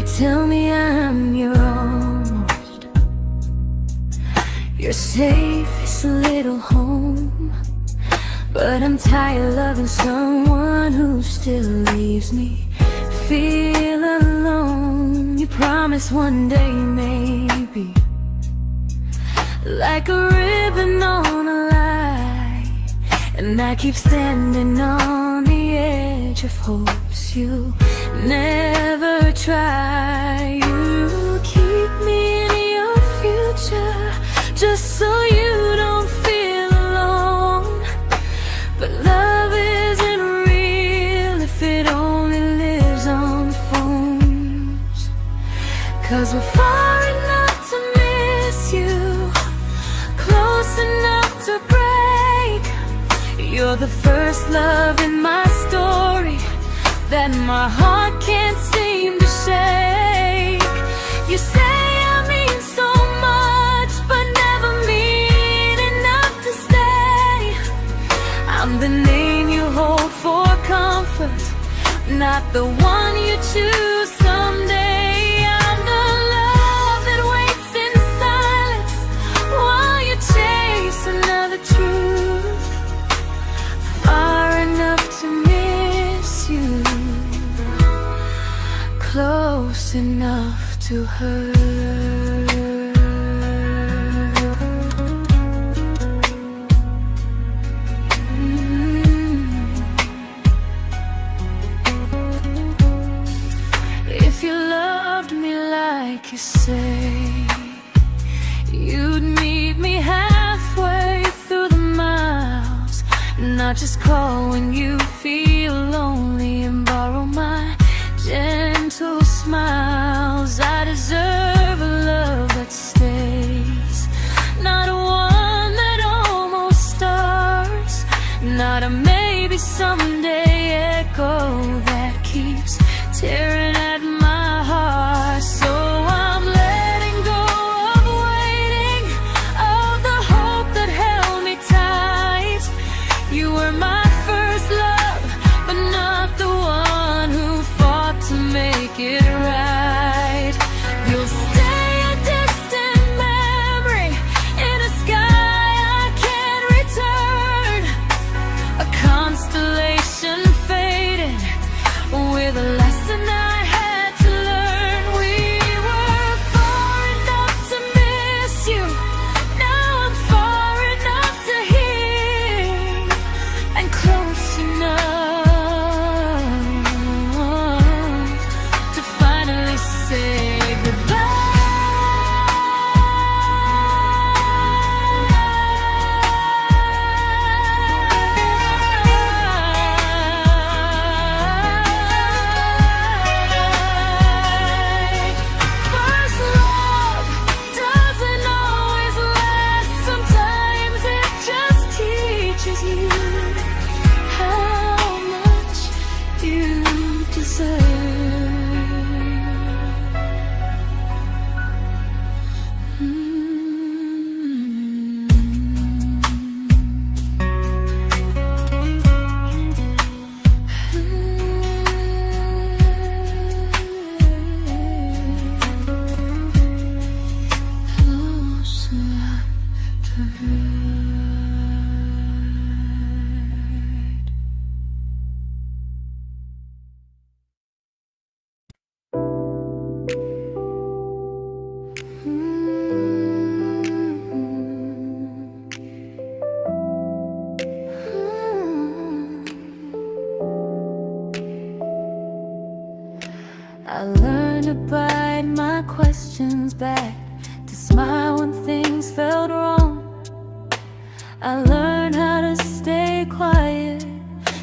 tell me I'm your almost, your safest little home. But I'm tired loving someone who still leaves me feel alone. You promise one day maybe, like a ribbon on a line, and I keep standing on the edge of hopes you never try. You keep me in your future just so you don't feel alone. But love isn't real if it only lives on phones. 'Cause we're far enough to miss you, close enough to break. You're the first love in my story that my heart can't seem to shake. You say I mean so much, but never mean enough to stay. I'm the name you hold for comfort, not the one you choose someday. I'm the love that waits in silence while you chase another truth. Far enough to miss you, close enough to hurt. If you loved me like you say, you'd meet me halfway through the miles, not just call when you feel lonely and borrow my gentle smiles. I deserve a love that stays, not one that almost starts, not a maybe someday echo that keeps tearing at my heart. So I'm letting go of waiting, of the hope that held me tight. You were my first love, but not the one who fought to make it right. You'll stay a distant memory in a sky I can't return, a constellation faded with a lesson I had to learn. We were far enough to miss you, now I'm far enough to hear, and close enough to finally say goodbye. First love doesn't always last, sometimes it just teaches you how much you deserve. Close enough to hurt. I learned to bite my questions back, to smile when things felt wrong. I learned how to stay quiet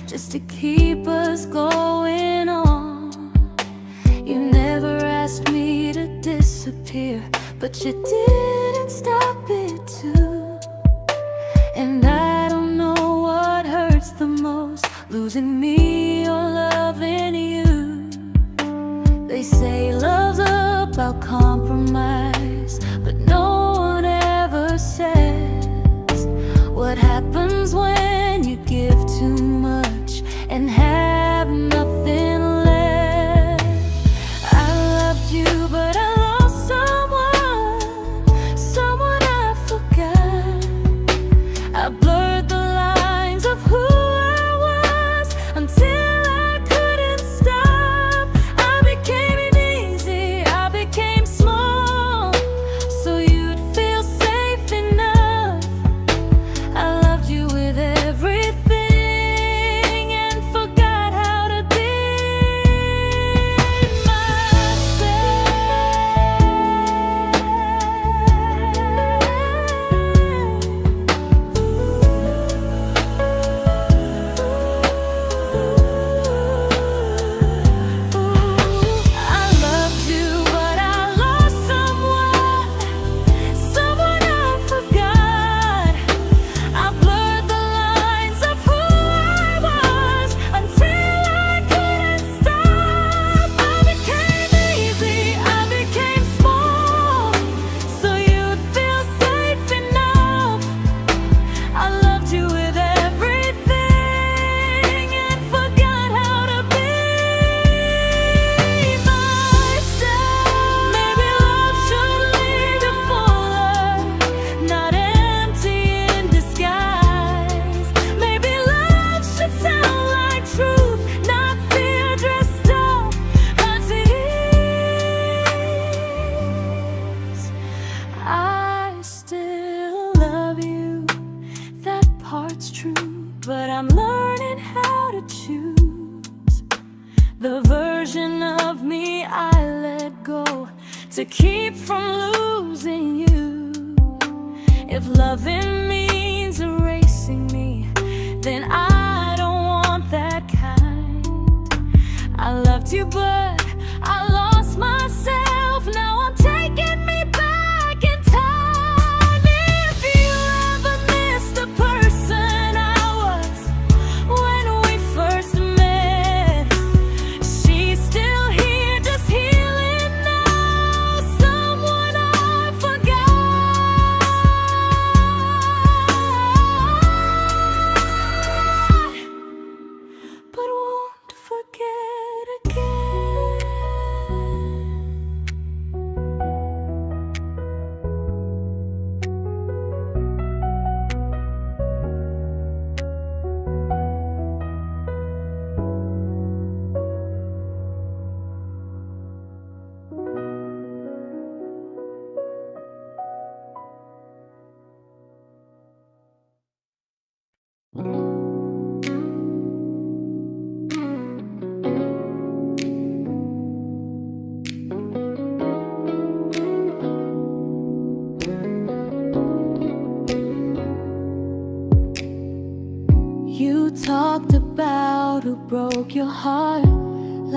just to keep us going on. You never asked me to disappear, but you didn't stop it too. And I don't know what hurts the most, losing me or loving you. They say love's about compromise, but no one ever says what happens when you give too much and have nothing left. I loved you I'm learning how to choose the version of me I let go to keep from losing you. If loving means erasing me, then I don't want that kind. I loved you, but I lost myself. Now I'm taking me back in time. If you ever miss the person I was when we first met, she's still here, just healing now. Someone I forgot, but won't forget again. You talked about who broke your heart,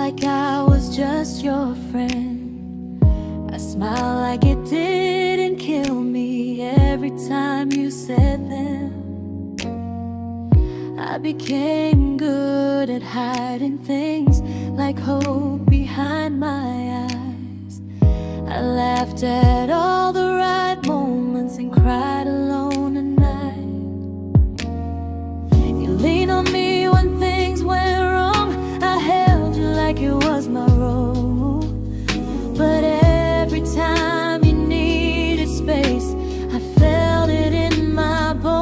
like I was just your friend. I smiled like it didn't kill me every time you said them. I became good at hiding things like hope behind my eyes. I laughed at all the right moments and cried alone at night. You leaned on me when things went wrong. I held you like it was my role. But every time you needed space, I felt it in my bones.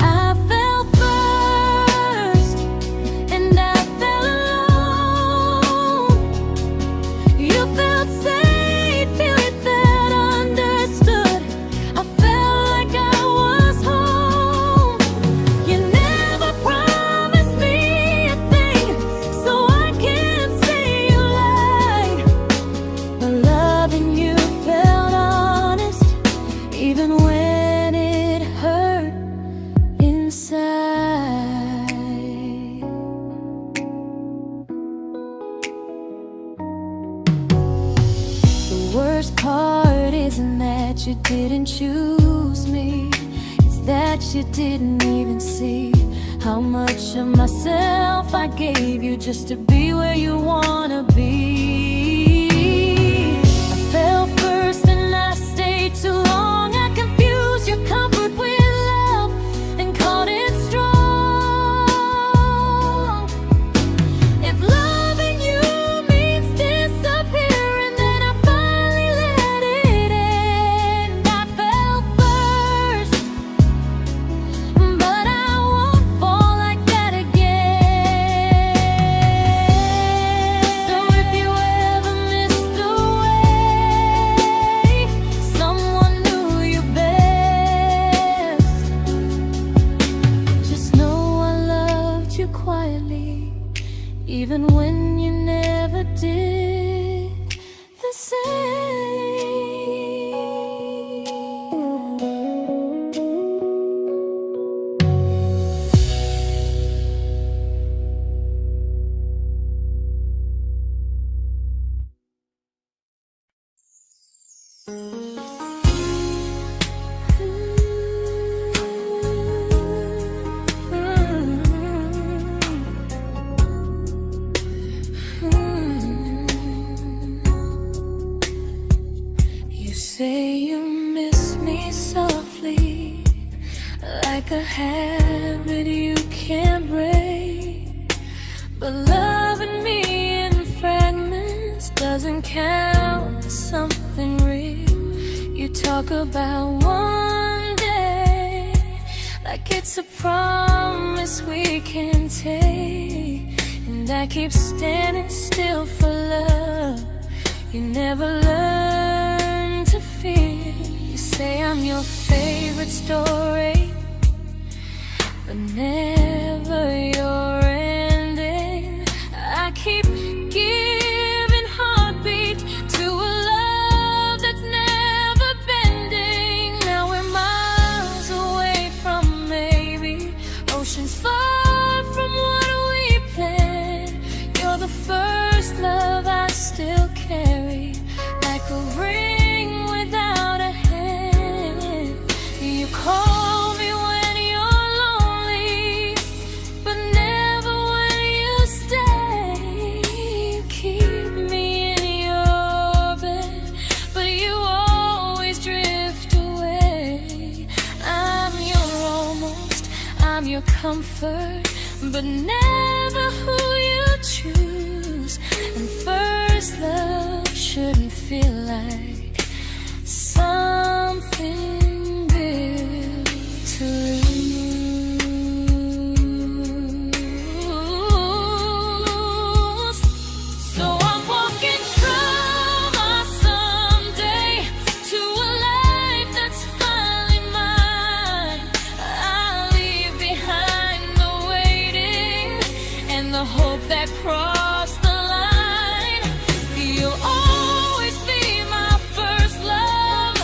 I fell first, and I fell alone. You felt safe, feeling that understood. I felt like I was home. You never promised me a thing, so I can't say you lied. But loving you felt honest, even when it hurt inside. The worst part isn't that you didn't choose me, it's that you didn't even see how much of myself I gave you just to be where you wanna be. I fell first and I stayed too long. I confused your comfort with love and called it strong. If loving you means disappearing, then I finally let it end. I fell first, but I won't fall like that again. So if you ever missed the way someone knew you best, just know I loved you quietly, even when you never did the same. You say you miss me softly, like a habit you can't break. But loving me in fragments doesn't count as something real. You talk about one day like it's a promise we can take, and I keep standing still for love. You never learn to feel. You say I'm your favorite story, but never your ending. I keep giving heartbeat to a love that's never bending. Now we're miles away from maybe, oceans far from what we planned. You're the first love I still carry, like a ring without a hand. You call me when you're lonely, but never when you stay. You keep me in your bed, but you always drift away. I'm your almost, I'm your comfort, but never who you choose. And first love shouldn't feel like something built to lose. So I'm walking through my someday to a life that's finally mine. I'll leave behind the waiting and the hope that crossed the line. You'll always be my first love,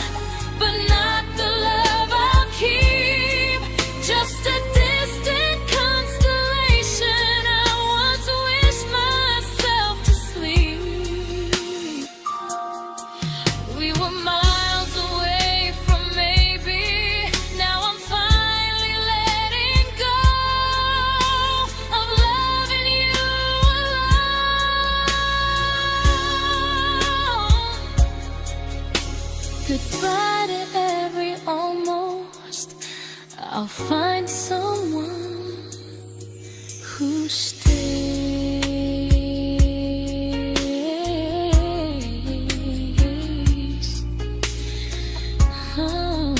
but not the love I'll keep. Just a distant constellation I once wished myself to sleep. We were miles away from maybe, now I'm finally letting go of loving you alone. Goodbye to every almost, I'll find someone who stays. Oh.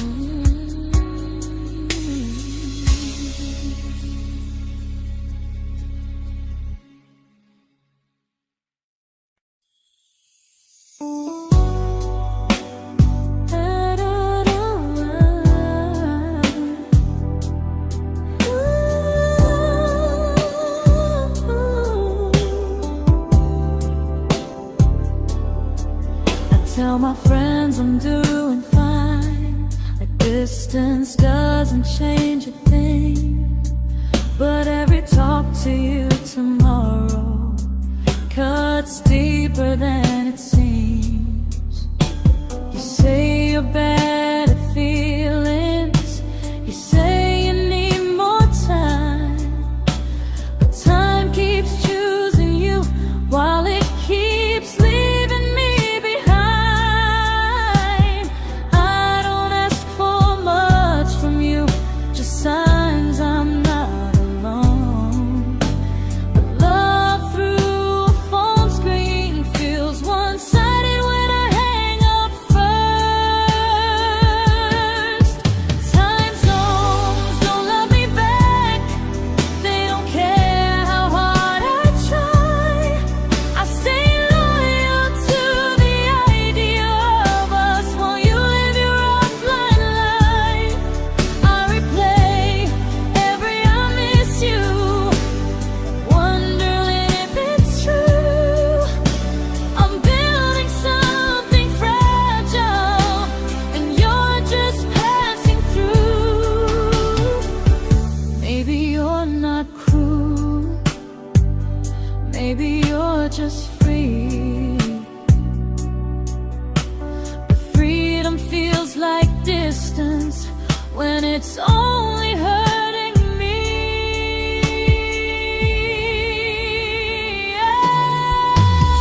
Tell my friends I'm doing fine, like distance doesn't change a thing. But every talk to you tomorrow cuts deeper than it seems. You say you're bad at feelings, you say you need more time, but time keeps choosing you while it keeps leaving me behind. I don't ask for much from you, just signs I'm not alone. But love through a phone screen feels one-sided when I hang up first. Time zones don't love me back, they don't care how hard I try. I stay loyal to the idea of us while you live your offline life. I replay every I miss you, wondering if it's true. I'm building something fragile, and you're just passing through. Maybe you're not cruel, maybe you're just free. But freedom feels like distance when it's only hurting me.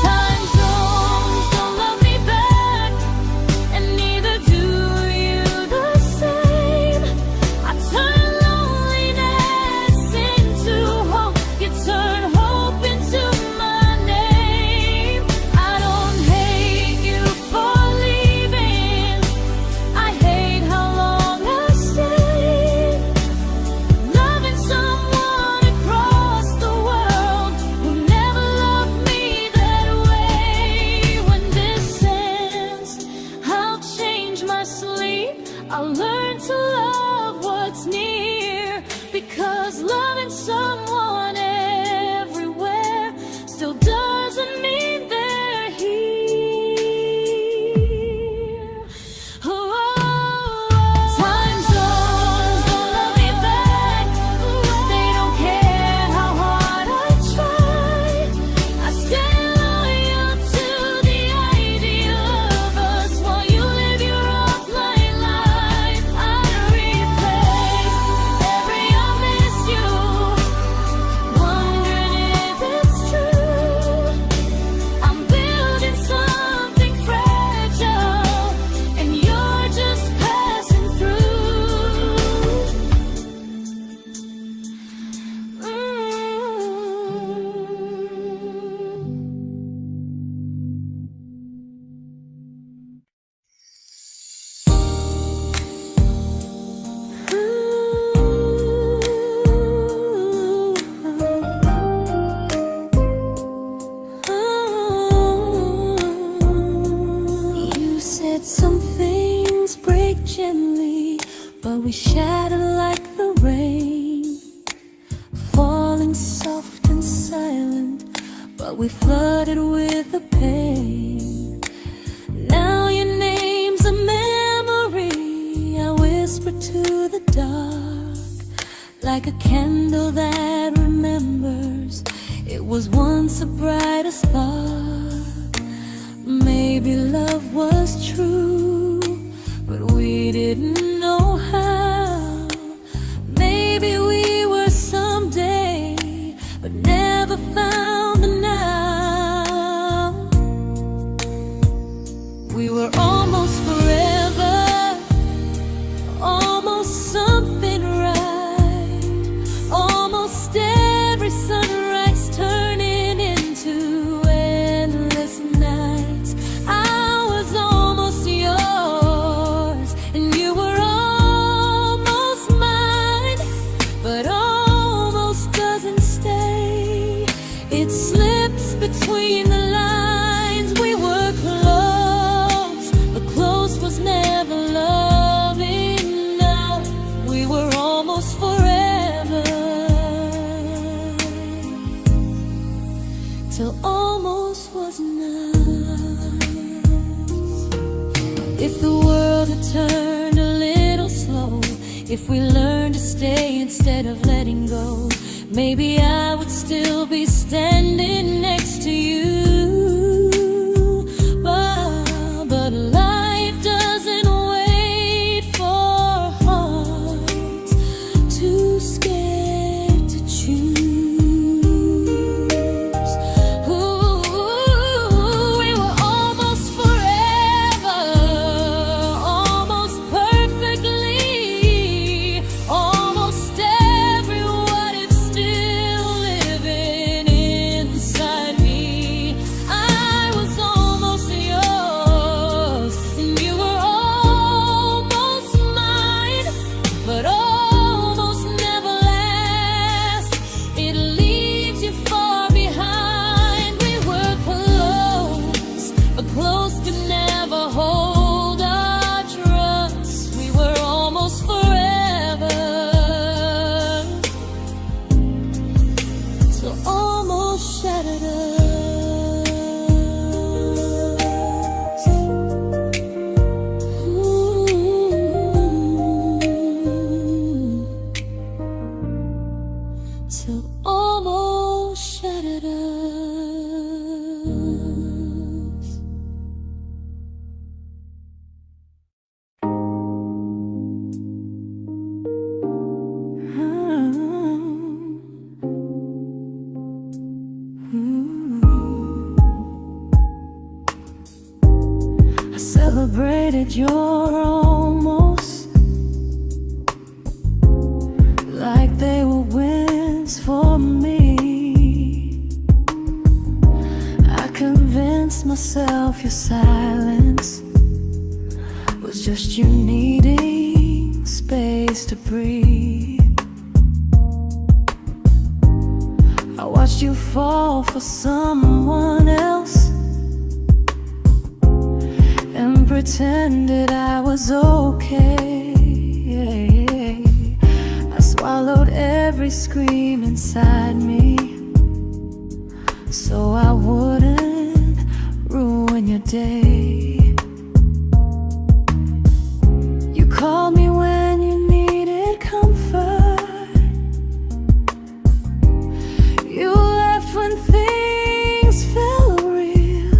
Time zones don't love me back, and neither do you the same. I turn loneliness into hope, you turn hope into my name. I don't hate you for leaving, I hate how long I stayed. we shattered like the rain, falling soft and silent, but we flooded with the pain. Now your name's a memory I whisper to the dark, like a candle that remembers it was once a brighter spark. Maybe love was true, but we didn't know how. Maybe we were someday, but never found the now. We were almost forever, almost something right, almost every sunrise turning into endless nights. I was almost yours, and you were almost mine, but almost doesn't stay. It slips between the lines. We were close, but close was never love enough. We were almost forever, till almost was enough. If the world had turned a little slow, if we learned to stay instead of letting go, maybe I would still be standing next to you. But life doesn't wait for hearts too scared to choose. Ooh, we were almost forever, almost perfectly, almost every what if still living inside me. I was almost yours, and you were almost mine, but almost never lasts. It leaves you far behind. We were close, but close could never hold our trust. We were almost forever, till almost shattered us. Ooh, till almost shattered us. I celebrated your almost like they were wins for me. I convinced myself your silence was just you needing space to breathe. I watched you fall for someone else and pretended I was okay. I swallowed every scream inside me so I wouldn't ruin your day. You called me when you needed comfort. You left when things felt real.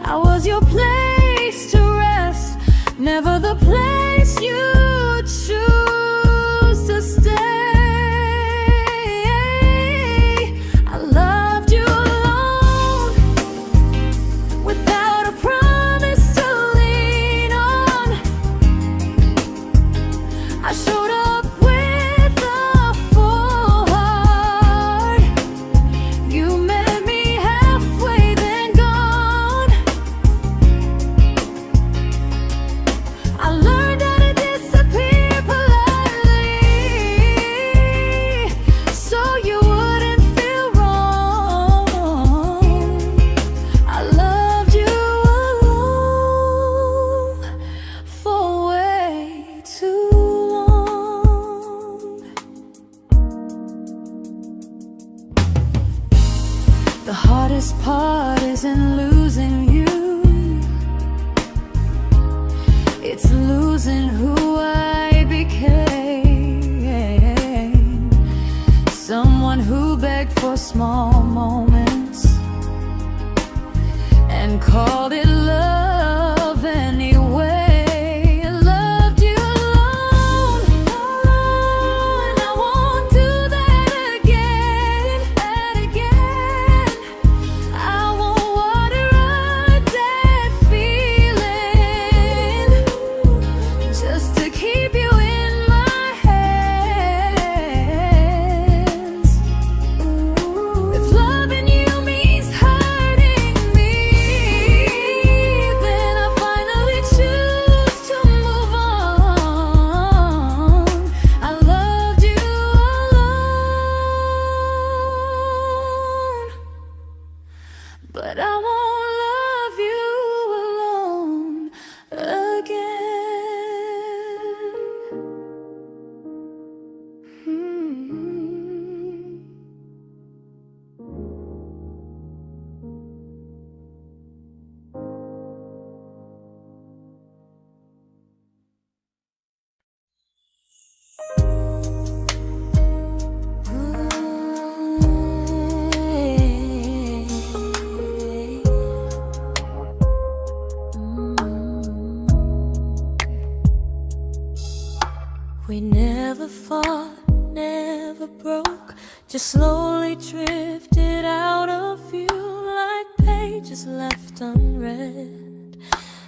I was your place to rest, never the place you choose to stay. I loved you alone, without a promise to lean on. I showed up with a full heart. You met me halfway, then gone. I learned how to disappear heart isn't losing you, it's losing who I became. Someone who begged for small moments and called it love anyway. Loved you alone, and I won't do that again, and again. I won't water a dead feeling just to keep you in my hands. If loving you means hurting me, then I finally choose to move on. I loved you alone, but I won't love you alone again. We never fought, never broke, just slowly drifted out of view like pages left unread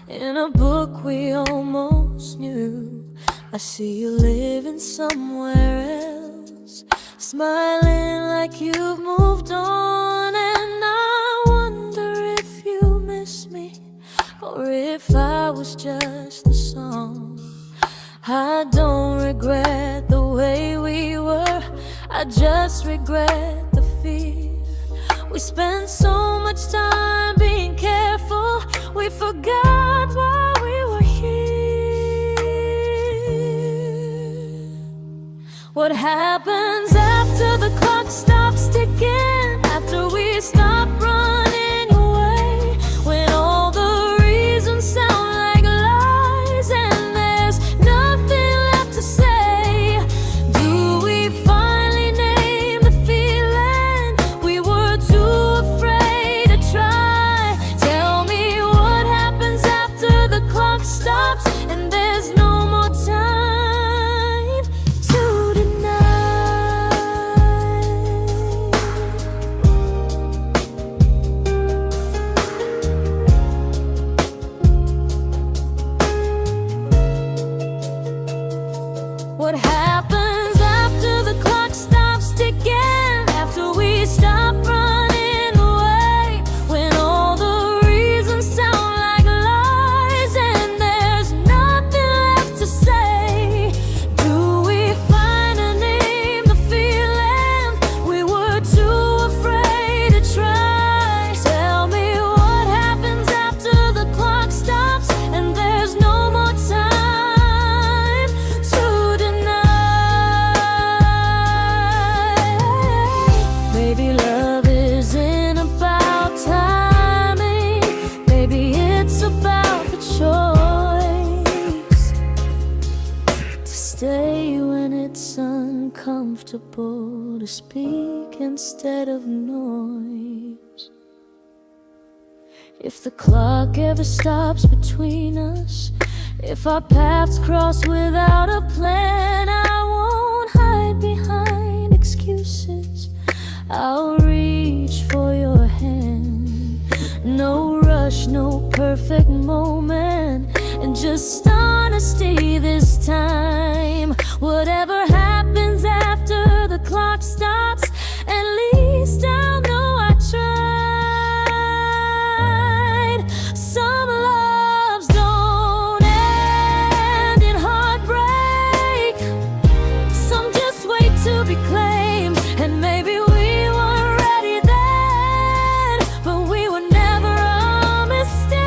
in a book we almost knew. I see you living somewhere else, smiling like you've moved on, and I wonder if you miss me or if I was just a song. I don't regret the way we were, I just regret the fear. We spent so much time being careful, we forgot why we were here. What happens after the clock stops ticking, after we stop running away, when all the reasons sound like lies and there's nothing left to say? Do we finally name the feeling we were too afraid to try? Tell me what happens after the clock stops and there's no more time to deny. What happens after the clock stops ticking, after we stop running away, when all the reasons sound like lies and there's nothing left to say? Do we finally name the feeling we were too afraid to try? Tell me what happens after the clock stops and there's no more time to deny. Maybe love isn't about timing, maybe it's about the choice to stay when it's uncomfortable, to speak instead of noise. If the clock ever stops between us, if our paths cross without a plan, I won't hide behind excuses, I'll reach for your hand. No rush, no perfect moment, and just honesty this time. Whatever happens after the clock stops, at least I'll know I tried. Some loves don't end in heartbreak, some just wait to be claimed, and maybe we weren't ready then, but we were never a mistake.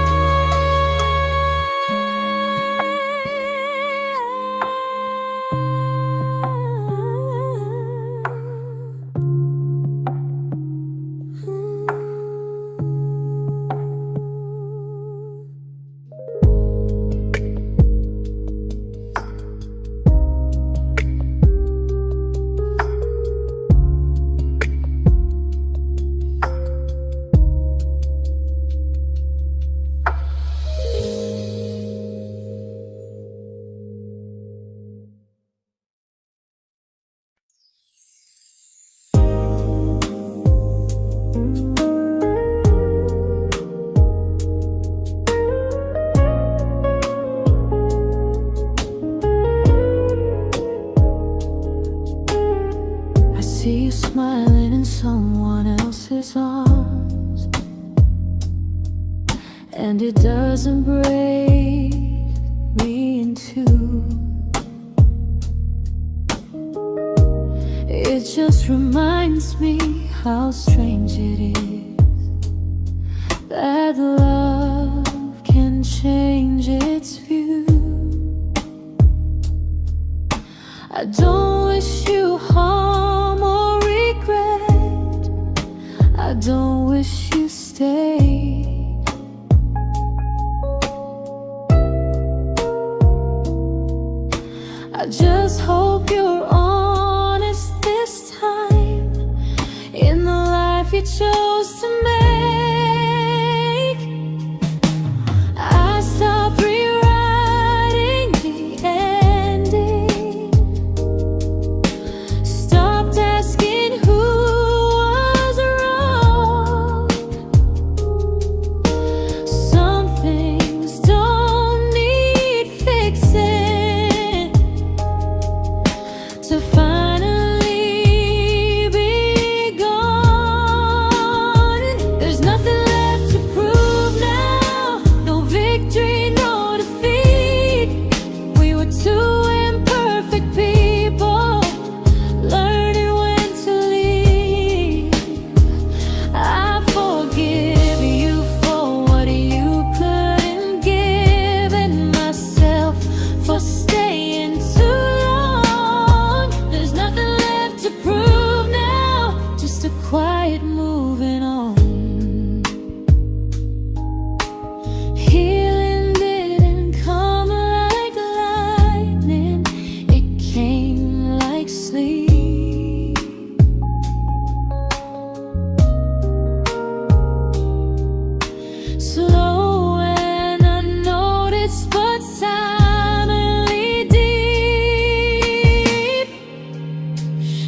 and it doesn't break me in two. It just reminds me how strange it is that love can change its view. I don't wish you harm or regret. I don't wish you stay. I just hope you're honest this time in the life you chose to make. I stopped rewriting the ending, stopped asking who was wrong. Some things don't need fixing to finally be gone. There's nothing left to prove now, no victory, no defeat. We were two imperfect people, learning when to leave. I forgive you for what you couldn't give, and myself for staying too long. There's nothing left to prove now, just a quiet moving on. Healing didn't come like lightning, it came like sleep. Slow and unnoticed, but silently deep.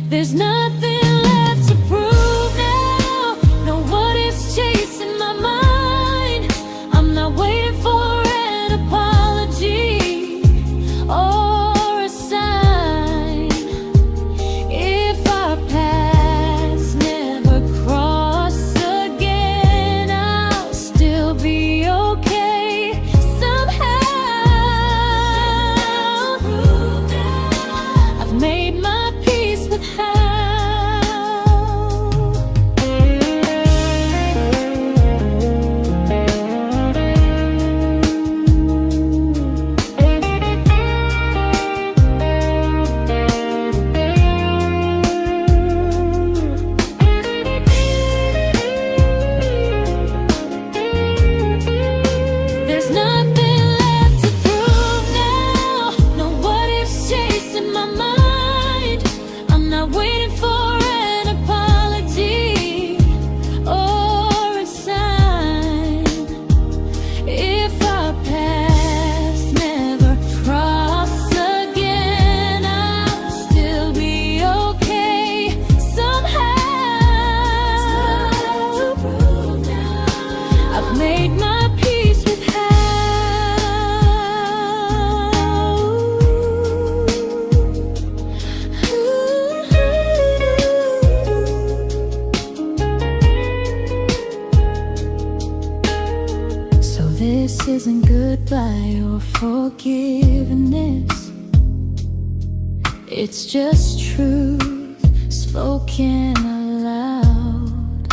There's nothing left to prove now, no what ifs chasing my mind. I'm not waiting for an apology or a sign. If our paths never cross again, I'll still be okay somehow. I've made my peace with how. There's nothing left to prove now, no what ifs chasing my mind. I'm not waiting for an apology or a sign. If our paths never cross again, I'll still be okay somehow. I've made my peace with how. So this isn't goodbye or forgiveness, it's just truth spoken aloud.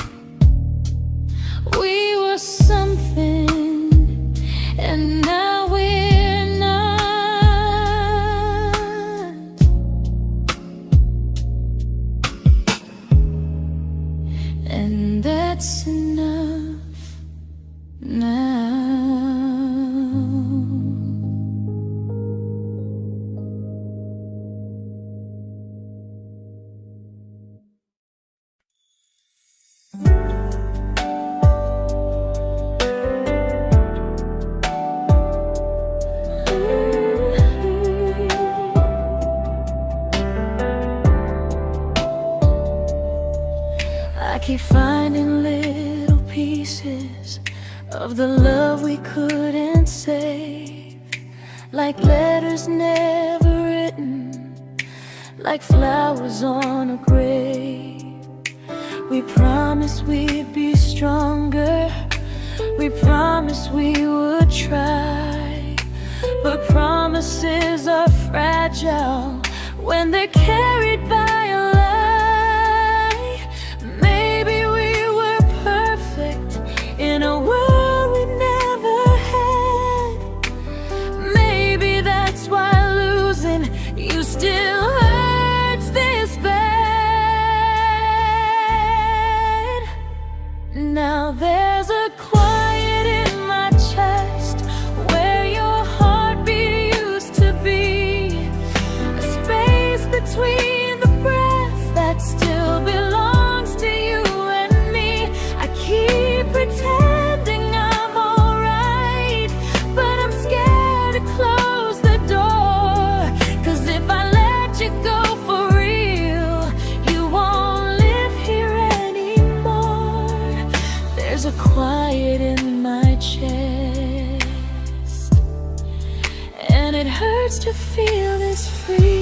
We were something, and now we're not. And that's enough now. I keep finding little pieces of the love we couldn't save, like letters never written, like flowers on a grave. We promised we'd be stronger, We promised we would try, but promises are fragile when they're carried by a lie. Maybe we were perfect in a world we never had. Maybe that's why losing you still hurts this bad. Now there's a quiet in my chest where your heartbeat used to be, a space between the breath that still belongs to you and me. I keep pretending I'm alright, but I'm scared to close the door. 'Cause if I let you go for real, you won't live here anymore. There's a quiet in my chest, and it hurts to feel this free.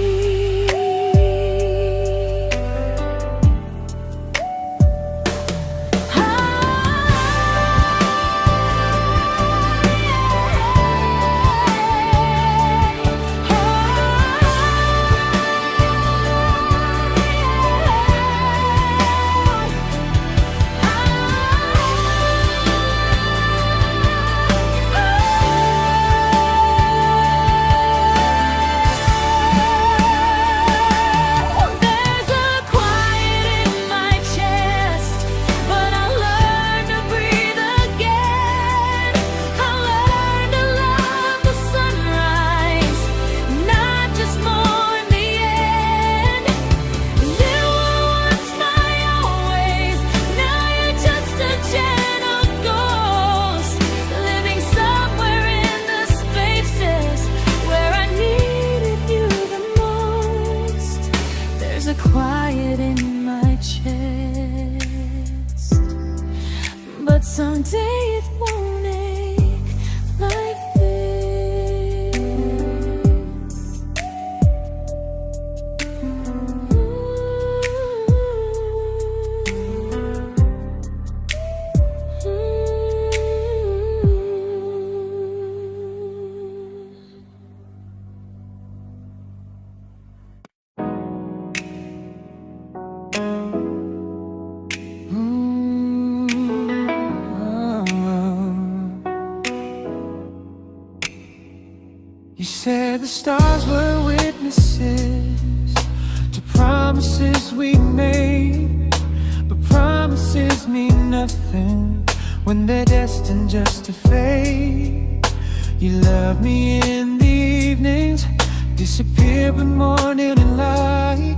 Quiet in my chest, but someday it won't ache like this. You said the stars were witnesses to promises we made, but promises mean nothing when they're destined just to fade. You love me in the evenings, disappear when morning and light.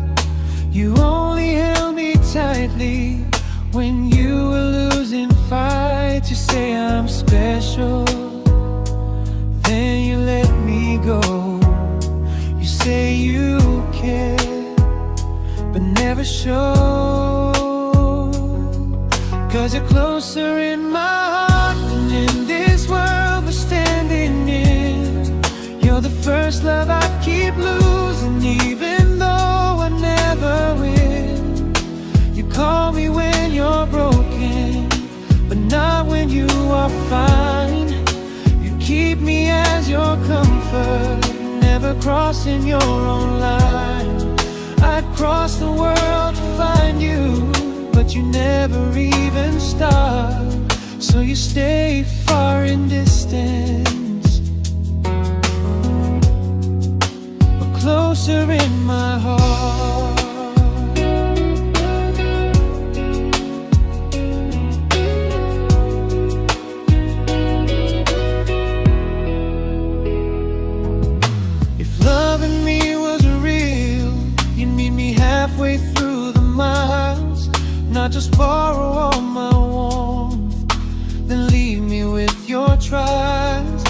You only held me tightly when you were losing fights. You say I'm special, then you let me go. You say you care, but never show. 'Cause you're closer in my heart than in this world we're standing in. You're the first love I keep losing, even though I never win. You call me when you're broken, but not when you are fine. Keep me as your comfort, never crossing your own line. I'd cross the world to find you, but you never even start. So you stay far in distance, but closer in my heart. Halfway through the miles, not just borrow all my warmth, then leave me with your trials.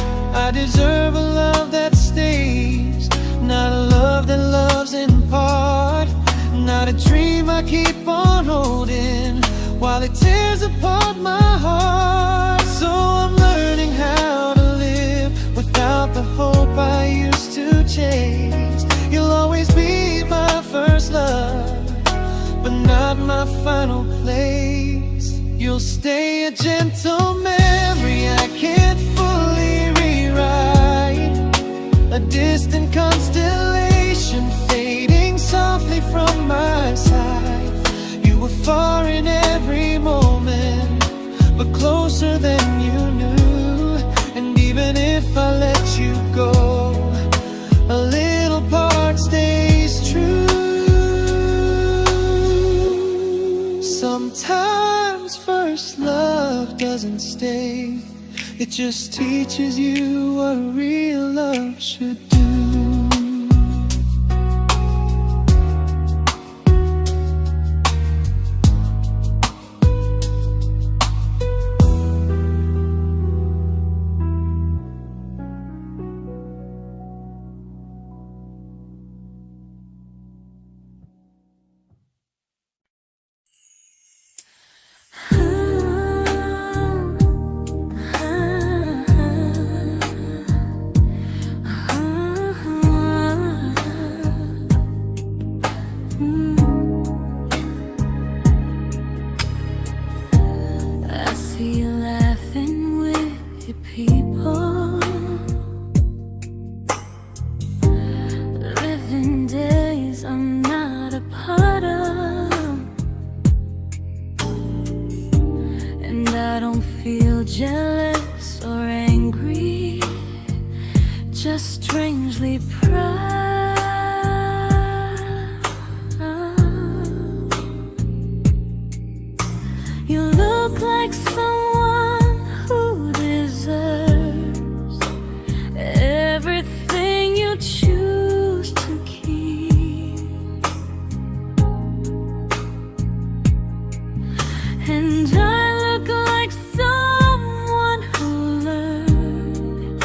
I deserve a love that stays, not a love that loves in part. Not a dream I keep on holding while it tears apart my heart. So I'm learning how to live without the hope I used to chase. You'll always be my first love, but not my final place. You'll stay a gentle memory distant constellation fading softly from my side. You were far in every moment, but closer than you knew. And even if I let you go, a little part stays true. Sometimes first love doesn't stay, it just teaches you what real love should do. Jealous or angry, just strangely proud. You look like someone who deserves everything you choose to keep. And I look like someone who learned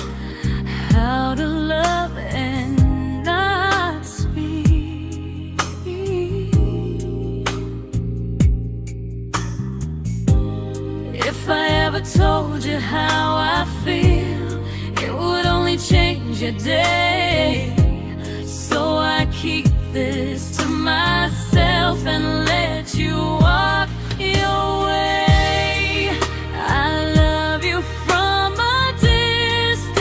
how to love and not speak. If I ever told you how I feel, it would only change your day. So I keep this to myself and let you walk your way. I love you from a distance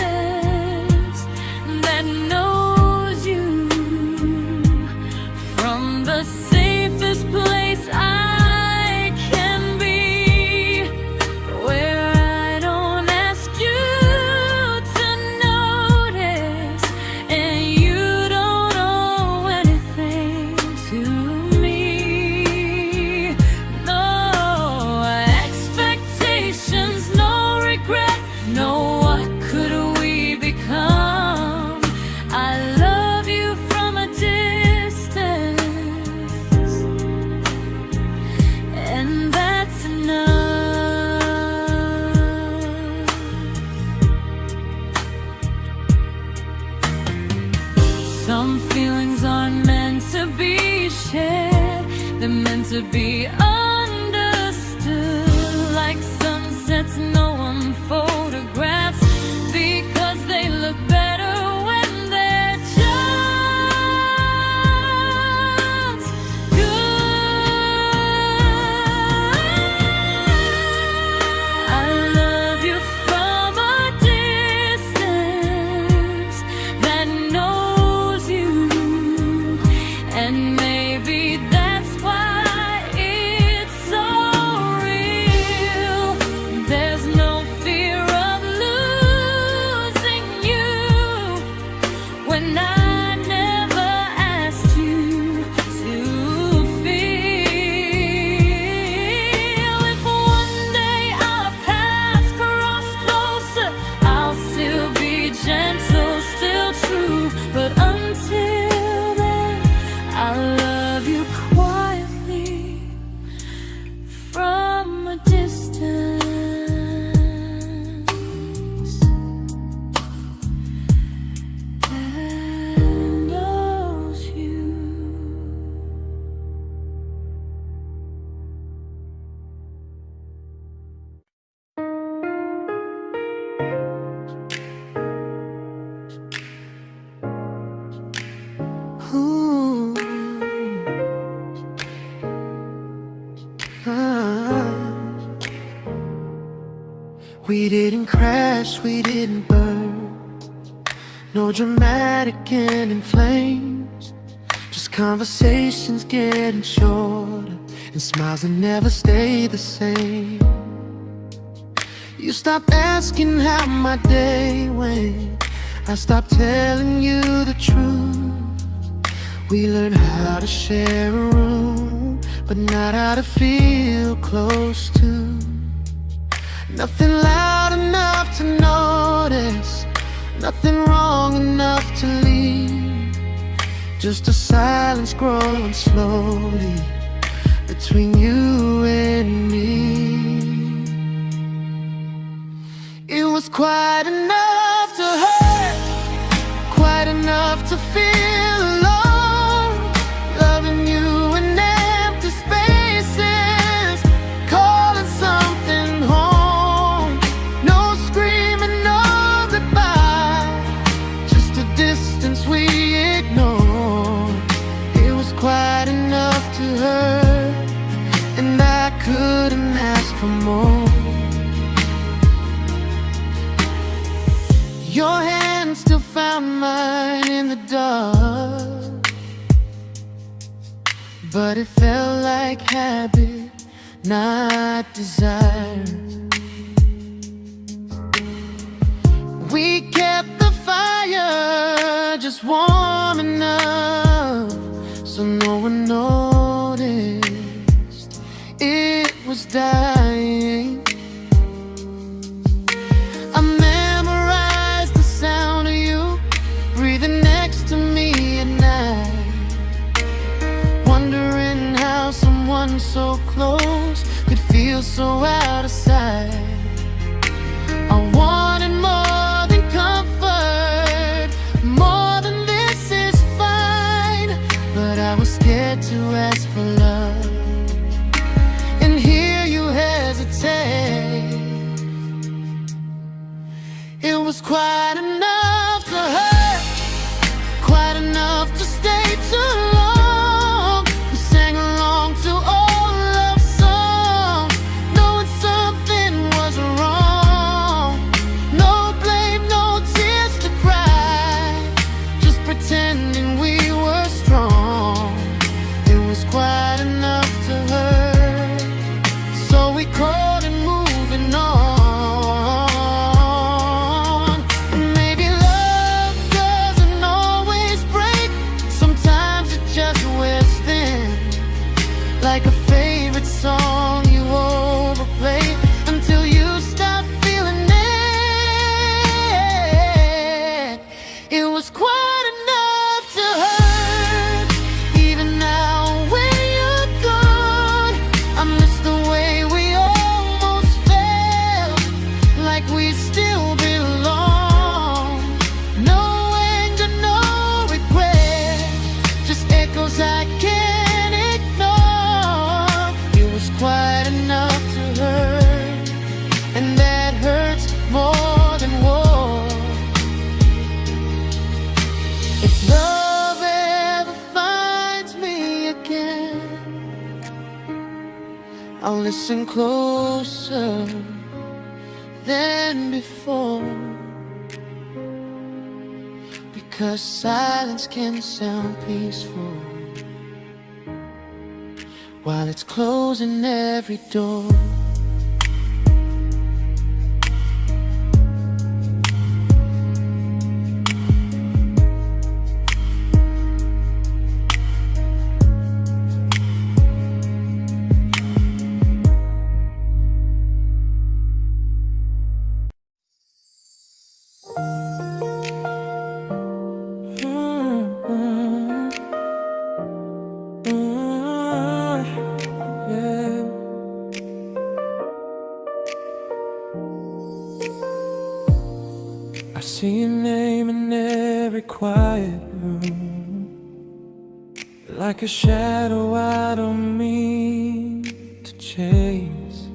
that knows you, from the safest place I can be, where I don't ask you to notice and you don't owe anything to me. No expectations, no regret, no what could we become. I love you from a distance, and that's enough. Some feelings aren't meant to be shared, they're meant to be understood. Like sunsets no one photographs, because they look better when they're just good. I love you from a distance that knows you, and maybe that's why it's so real. There's no fear of losing you when I never asked you to feel. If one day our paths cross closer, I'll still be gentle, still true. But until then, I love you quietly from a distance that knows you. Ooh. Ah. We didn't crash, we didn't burn. No dramatic ending flames, just conversations getting shorter, and smiles that never stay the same. You stopped asking how my day went, I stopped telling you the truth. We learned how to share a room, but not how to feel close to. Nothing loud enough to notice, nothing wrong enough to leave. Just a silence growing slowly between you and me. It was quite enough to hurt, quite enough to feel alone. Loving you in empty spaces, calling something home. No screaming, no goodbye, just a distance we ignored. It was quite enough to hurt, and I couldn't ask for more. Your hand still found mine in the dark, but it felt like habit, not desire. We kept the fire just warm enough so no one noticed it was dying. I memorized the sound of you breathing next to me at night, wondering how someone so close could feel so out of sight. I wanted more than comfort, more than this is fine, but I was scared to ask for love, and here you hesitate. It was quite enough to hurt, quite enough to stay too long. We sang along to old love songs, knowing something was wrong. No blame, no tears to cry, just pretending we were strong. It was quite enough to hurt, so we called it moving on. Maybe love doesn't always break, sometimes it just wears thin, like a favorite song you overplay until you stop feeling it. It was quite enough to hurt, even now when you're gone. I miss the way we almost felt, like we still belong. No anger, no regret, just echoes I can't ignore. It was quite enough to hurt, and that hurts more than war. If love ever finds me again, I'll listen closer than before, because silence can sound peaceful while it's closing every door. Yeah. I see your name in every quiet room, like a shadow I don't mean to chase.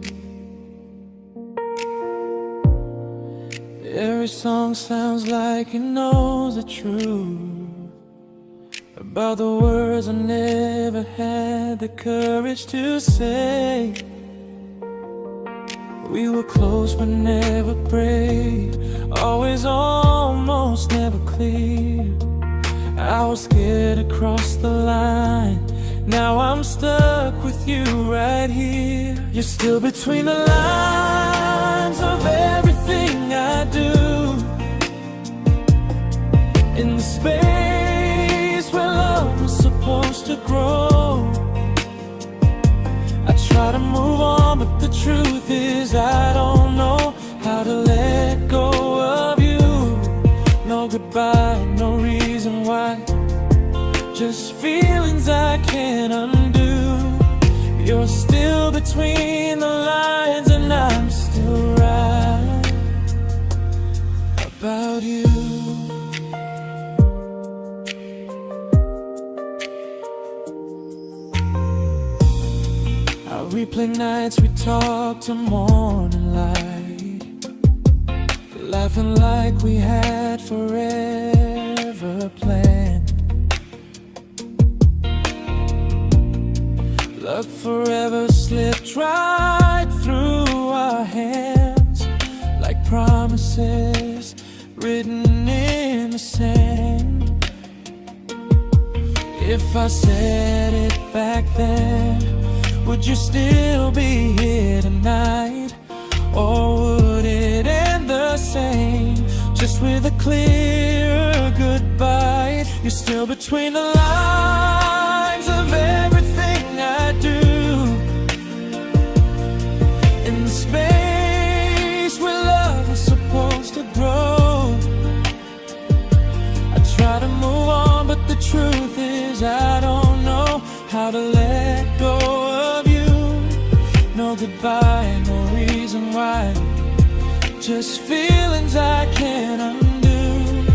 Every song sounds like it knows the truth about the words I never had the courage to say. We were close but never brave, always almost, never close. clear. I was scared to cross the line. Now I'm stuck with you right here. You're still between the lines of everything I do. In the space where love was supposed to grow. I try to move on, but the truth is I don't know how to let go of you. No goodbye, no reason why. Just feelings I can't undo. You're still between the lines, and I'm still right about you. I replay nights we talk till morning light, laughing like we had forever planned. Luck forever slipped right through our hands, like promises written in the sand. If I said it back then, would you still be here tonight? Or would it end the same, just with a clear goodbye? You're still between the lines of everything I do. In the space where love was supposed to grow. I try to move on, but the truth is I don't know how to let go of you. No goodbye, no reason why. Just feelings I can't undo.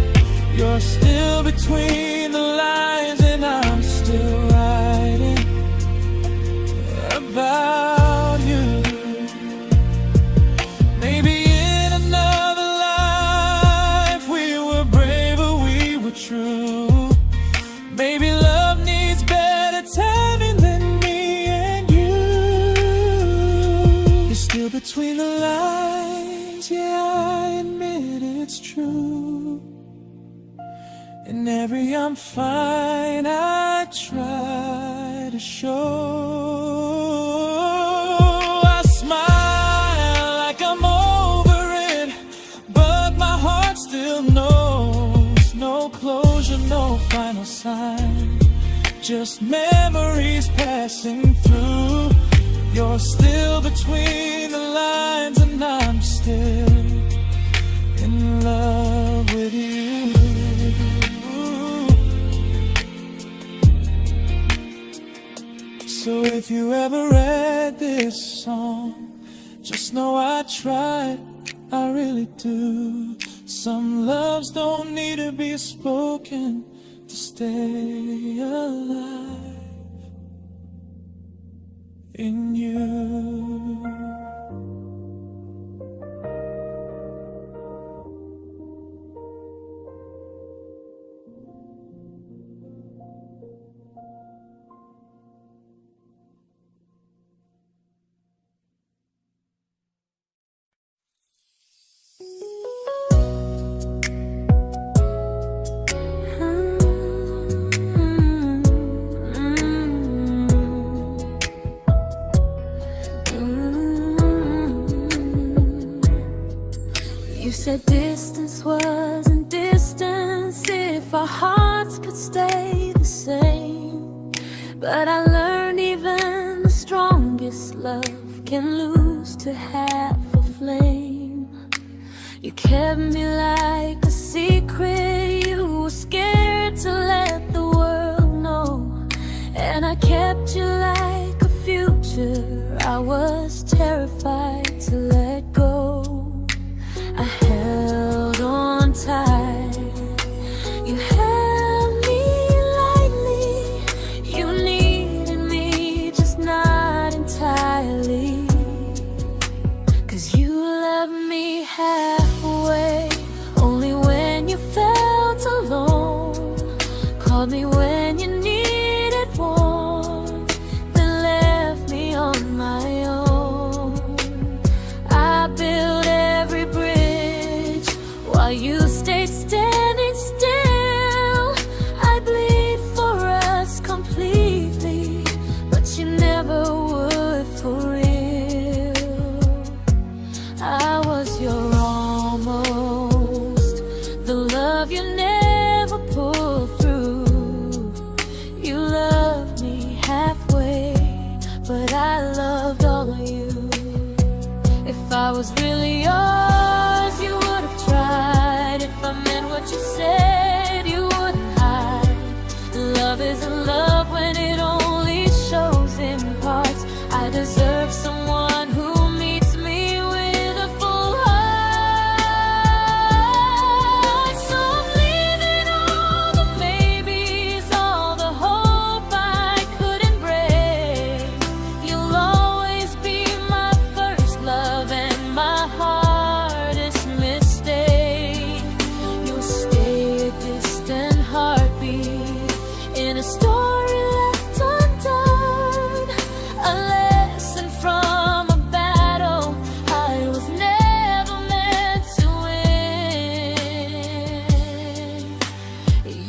You're still between the lines, and I'm still writing about you. Maybe in another life we were braver, we were true. Maybe love needs better timing than me and you. You're still between the lines, yeah, I admit it's true. In every I'm fine I try to show. I smile like I'm over it, but my heart still knows. No closure, no final sign, just memories passing through. You're still between the lines, and I'm still in love with you. So if you ever read this song, just know I tried, I really do. Some loves don't need to be spoken to stay alive in you. You said distance wasn't distance if our hearts could stay the same. But I learned even the strongest love can lose to half a flame. You kept me like a secret you were scared to let the world know. And I kept you like a future I was terrified to let go. I held on tight, you held me lightly. You needed me, just not entirely. 'Cause you loved me halfway, only when you felt alone. Called me when you needed warmth, then left me on my own. I built every bridge while you stayed standing still. love you never pulled through. You loved me halfway, but I loved all of you. If I was really yours, you would have tried. If I meant what you said, you wouldn't hide. Love isn't love when it only shows in parts. I deserve someone who meets me with a full heart. So I'm leaving all the maybes, all the hope I couldn't break. You'll always be my first love and my hardest mistake. You'll stay a distant heartbeat in a story left undone, a lesson from a battle I was never meant to win.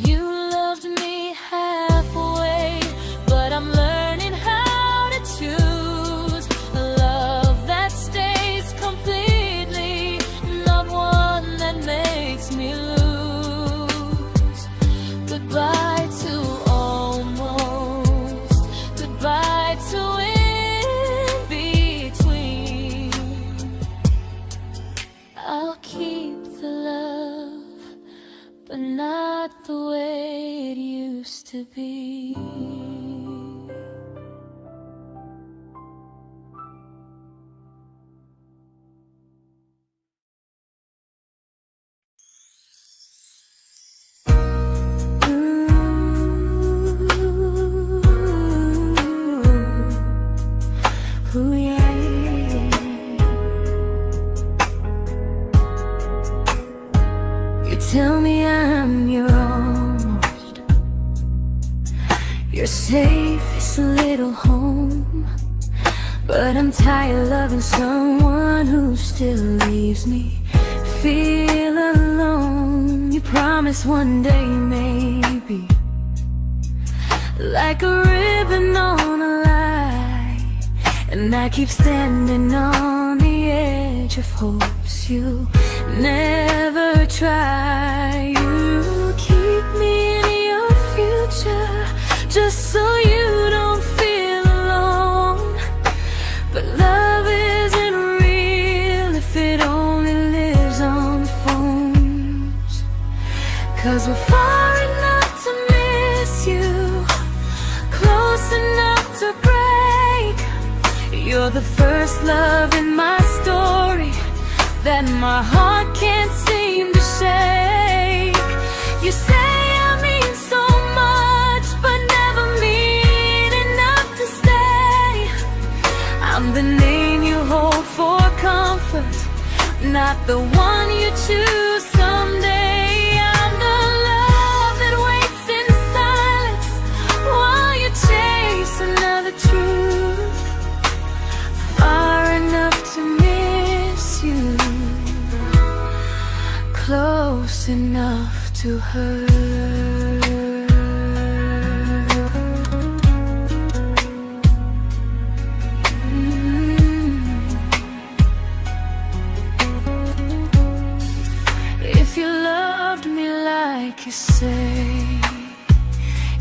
You loved me halfway, but I'm learning how to choose a love that stays completely, not one that makes me lose. Goodbye to almost, goodbye to in between. I'll keep the love, but not the way it used to be. Ooh, yeah, yeah. You tell me I'm your almost, your safest little home, but I'm tired loving someone who still leaves me feel alone. You promise one day maybe, like a ribbon on a line, and I keep standing on the edge of hopes you never try. You keep me in your future just so you don't feel alone. But love isn't real if it only lives on phones. 'Cause we're far enough to miss you, close enough to break. You're the first love in my story that my heart can't seem to shake. You say I mean so much, but never mean enough to stay. I'm the name you hold for comfort, not the one you choose someday. I'm the love that waits in silence while you chase another truth. Far enough to miss you, close enough to hurt. If you loved me like you say,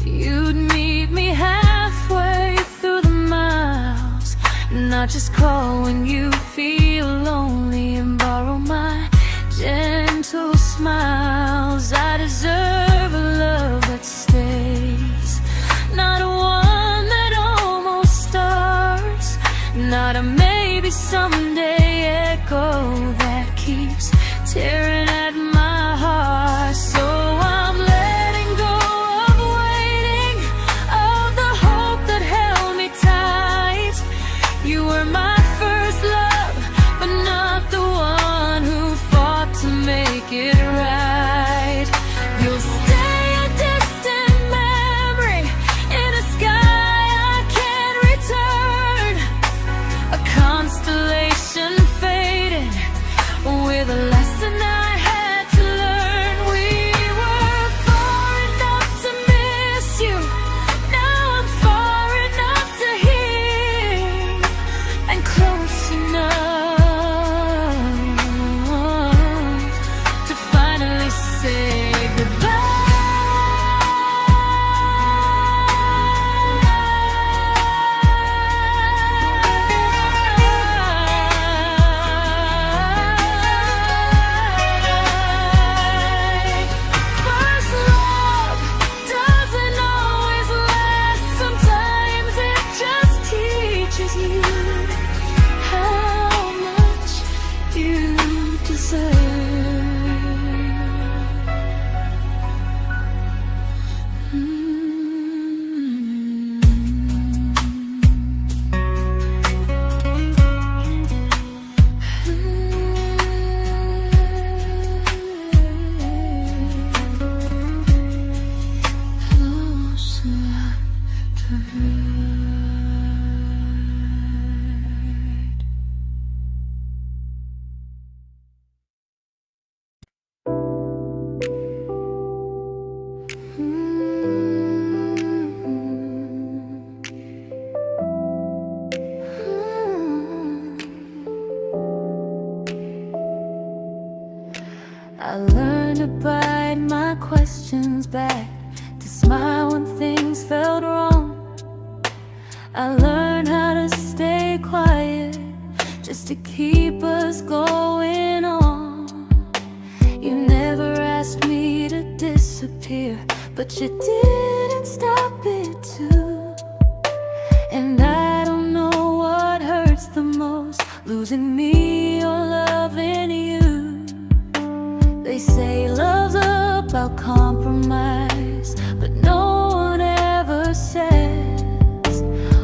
you'd meet me halfway through the miles, not just call when you feel lonely and borrow my gentle smiles. I deserve a love that stays, not one that almost starts, not a maybe someday echo that keeps tearing at my heart. So I'm letting go of waiting, of the hope that held me tight. You were my first love, but not the one I learned to bite my questions back, to smile when things felt wrong. I learned how to stay quiet, just to keep us going on. You never asked me to disappear, but you didn't stop it too. And I don't know what hurts the most, losing me or loving you. They say love's about compromise, but no one ever says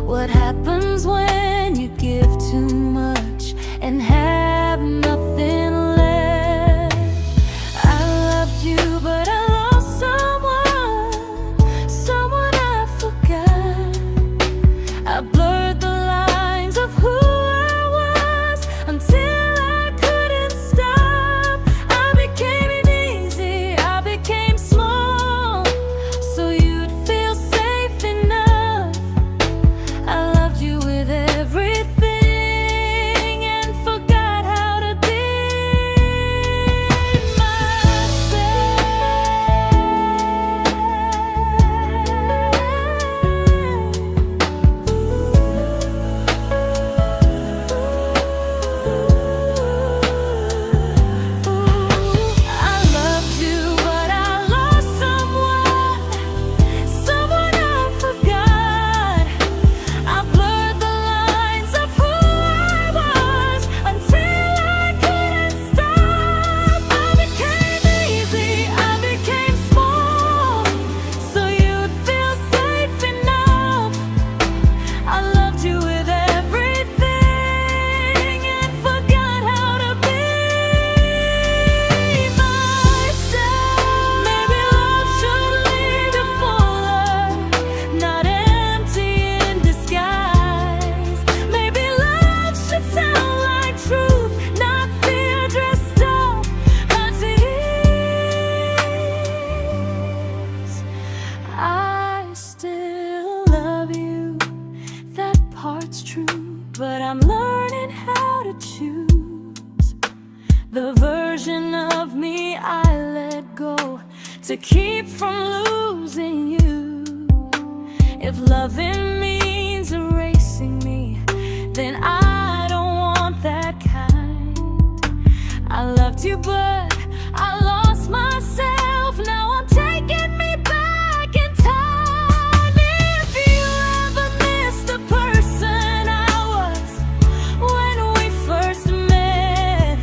what happens when you give too much and have nothing left. I loved you, but I lost someone I forgot. I blurred the lines of who I was until I couldn't stop. I became easy, I became small, so you'd feel safe enough. I loved you with everything and forgot how to be I loved you, but I lost someone I forgot. I blurred the lines of who I was until I couldn't stop. I became easy, I became small, so you'd feel safe enough. I loved you with everything and forgot how to be myself. Maybe love should lead you fuller, not empty in disguise. Maybe love should sound like truth, not fear dressed up as ease. I still love you, that part's true, but I'm learning how to choose the version of me I let go to keep from losing you. If loving means erasing me, then I don't want that kind. I loved you, but I lost myself. Now I'm taking me back in time. If you ever missed the person I was when we first met,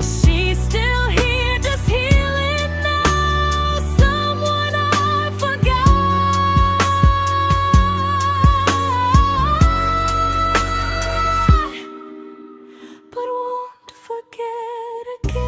she's still here, just healing now. Someone I forgot, but won't forget again.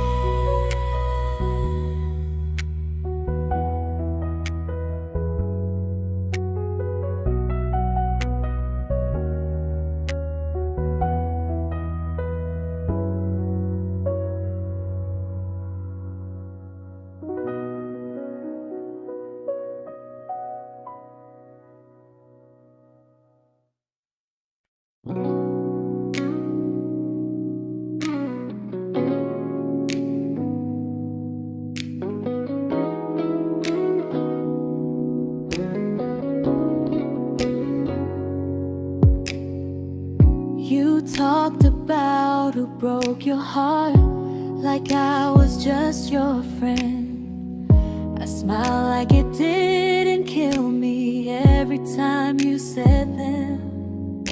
You talked about who broke your heart, like I was just your friend. I smile like it didn't kill me every time you said them.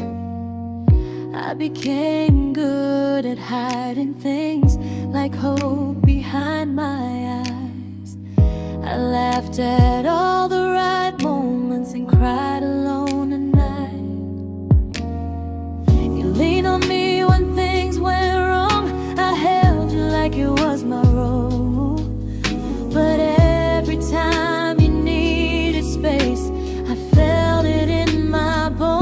I became good at hiding things like hope behind my eyes. I laughed at all the right moments and cried alone at night. You leaned on me when things went wrong. I held you like it was my role. But every time you needed space, I felt it in my bones.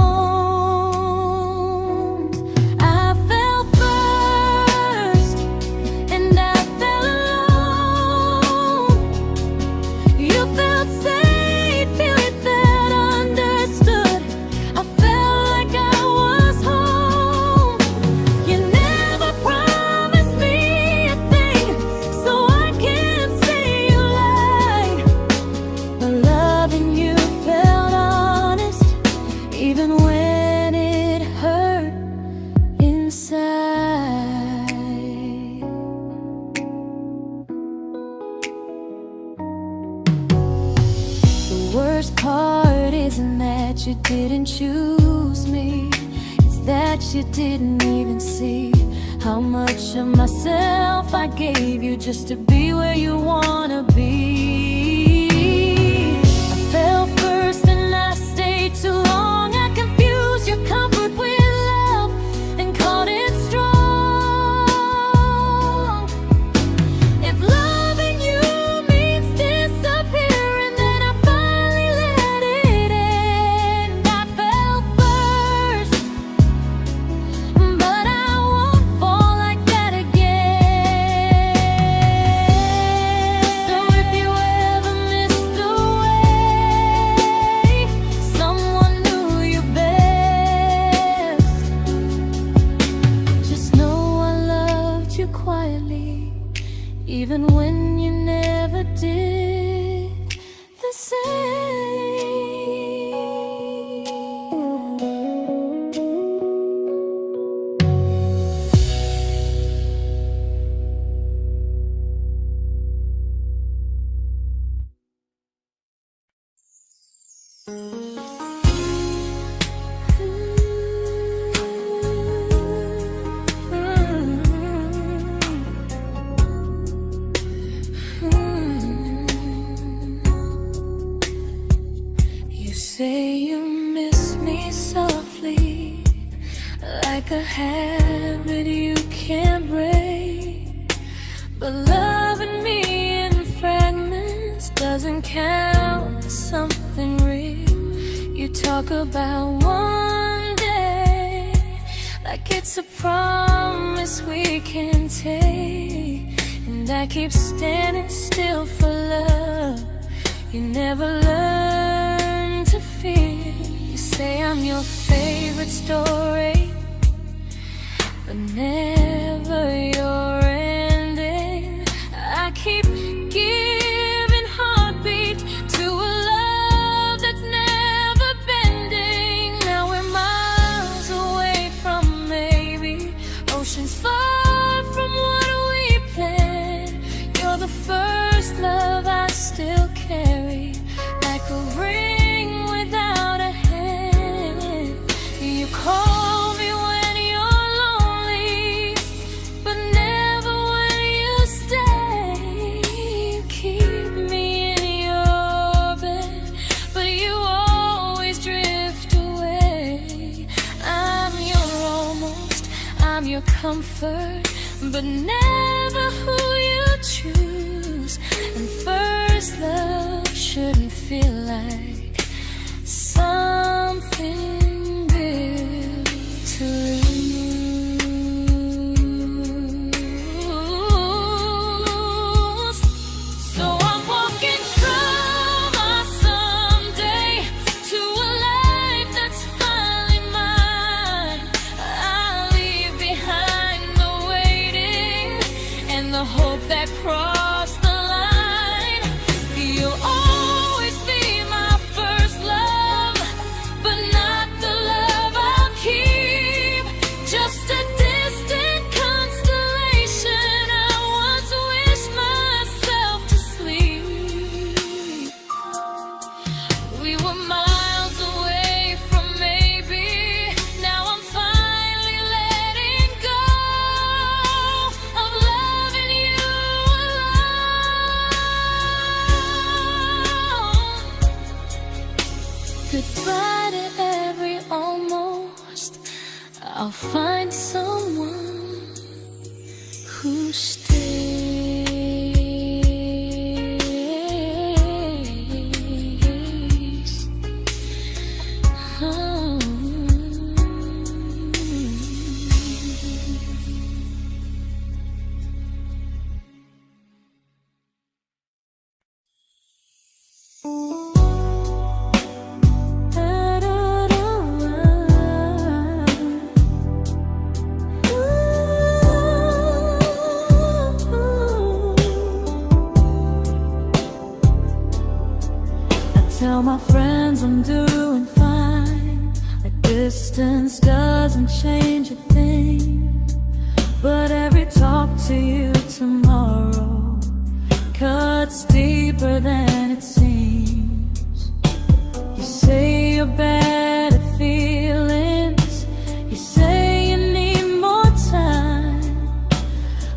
I fell first, and I fell alone. You felt safe. worst part isn't that you didn't choose me, it's that you didn't even see how much of myself I gave you just to be where you wanna be. I fell first and I stayed too long. I confused your comfort with love and called it strong. If loving you means disappearing, then I finally let it end. I fell first, but I won't fall like that again. So if you ever missed the way someone knew you best, just know I loved you quietly, even when you never did the same. You say you miss me softly, like a habit you can't break. But loving me in fragments doesn't count as something real. You talk about one day like it's a promise we can take, and I keep standing still for love. You never learn to feel. You say I'm your favorite story, but never your ending. I keep giving heartbeat to a love that's never bending. Now we're miles away from maybe oceans far from what we planned. You're the first love I still carry, like a ring without a hand. You call me when you're lonely, but never when you stay. You keep me in your bed, but you always drift away. I'm your almost, I'm your comfort, but never who you choose. And first love shouldn't feel like something built to lose. So I'm walking from my someday to a life that's finally mine. I'll leave behind the waiting and the hope that crossed the line. You'll always be my first love, but not the love I'll keep. Just a distant constellation I once wished myself to sleep. We were miles away from maybe. Now I'm finally letting go of loving you alone. Goodbye to every almost. I'll find someone who stays. Oh. Tell my friends I'm doing fine, that distance doesn't change a thing. But every talk to you tomorrow cuts deeper than it seems. your better feelings. You say you need more time,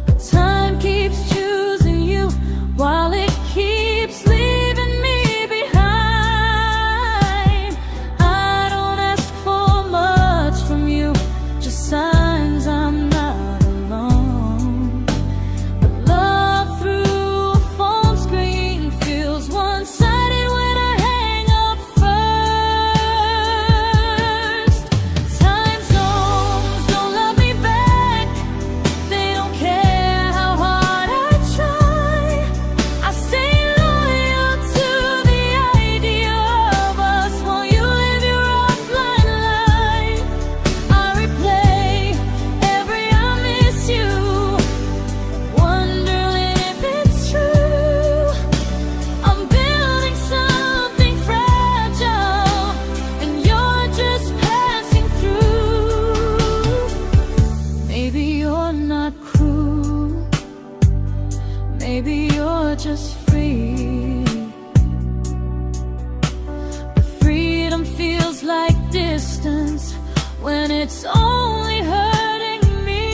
but time keeps choosing you while it keeps leaving me behind. I don't ask for much from you, just signs I'm not alone. But love through a phone screen feels one-sided when I hang up first. Time zones don't love me back. They don't care how hard I try. I stay loyal to the idea of us while you live your offline life. I replay every I miss you, wondering if it's true. I'm building something fragile, and you're just passing through. Maybe you're not cruel, maybe you're just free. But freedom feels like distance when it's only hurting me.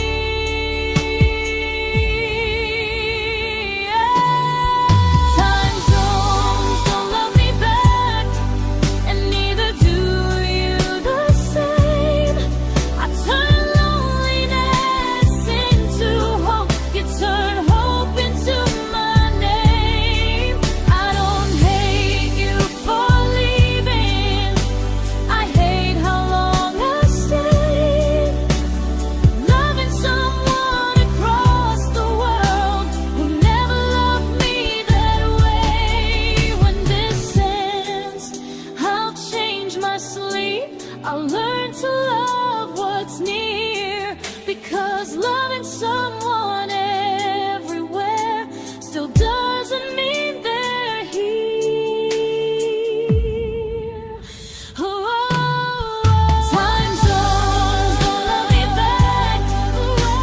Time zones don't love me back, and neither do you the same. I turn loneliness into hope, you turn hope into my name. I don't hate you for leaving, I hate how long I stayed. Loving someone across the world who never loved me that way. When this ends, I'll change my sleep, I'll learn to love what's near, because loving someone everywhere still doesn't mean they're here. Time zones don't love me back.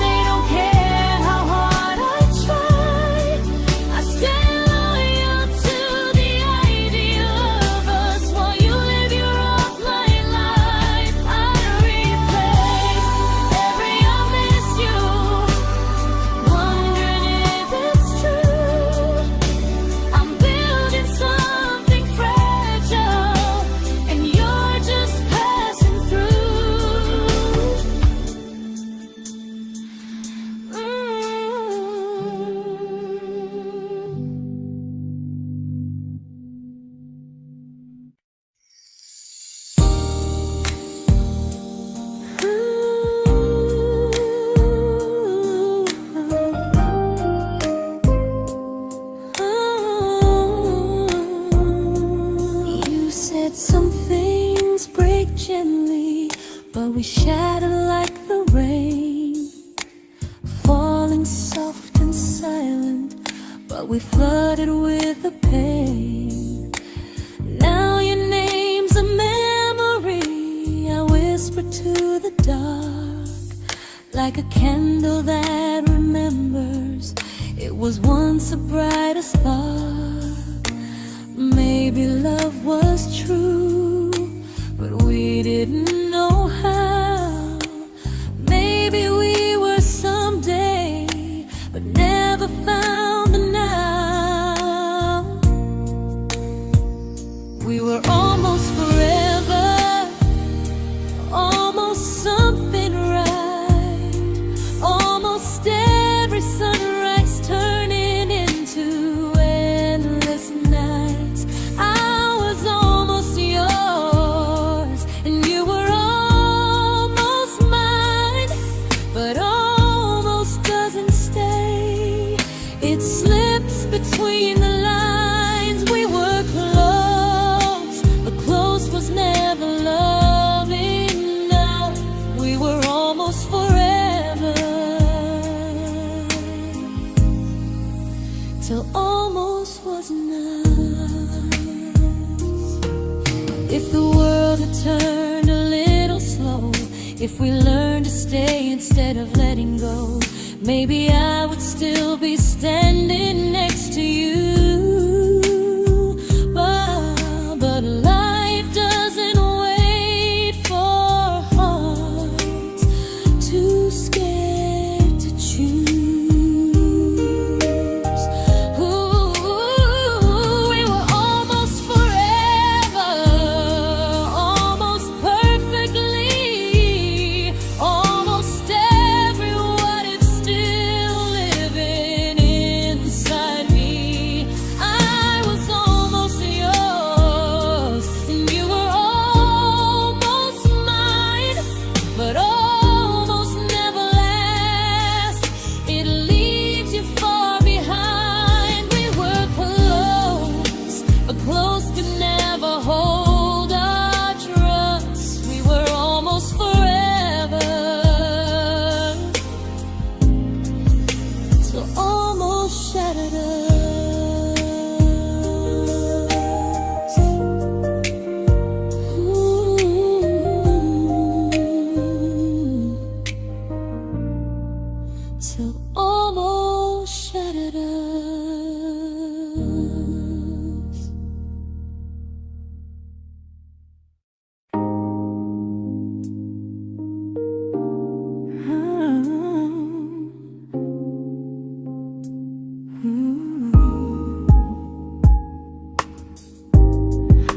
They don't care how hard I try. I stay loyal to the idea of us while you live your offline life. I replay every I miss you, wondering if it's true. I'm building something fragile, and you're just passing through. You said some things break gently, but we shatter like the rain, falling soft and silent, but we flooded with the pain. Now your name's a memory I whisper to the dark, like a candle that remembers it was once a brighter spark. Maybe love was true, but we didn't know how. Maybe we were someday, but never found the now. We were almost forever, almost something right, almost every sunrise turning into endless nights. I was almost yours, and you were almost mine, but almost doesn't stay. It slips between the lines. We were close, but close was never love enough. We were almost forever, till almost was enough. If the world had turned a little slow, if we learned to stay instead of letting go, maybe I would still be standing next to you. But life doesn't wait.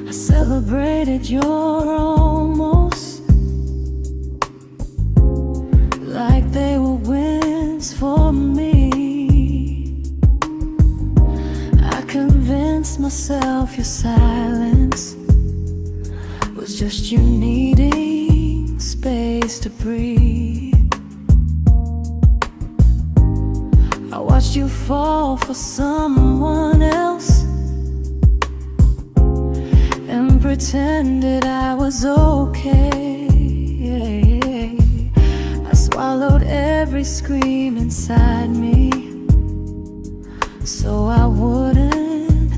I celebrated your almost like they were wins for me. I convinced myself your silence was just you needing space to breathe. I watched you fall for someone else and pretended I was okay. I swallowed every scream inside me so I wouldn't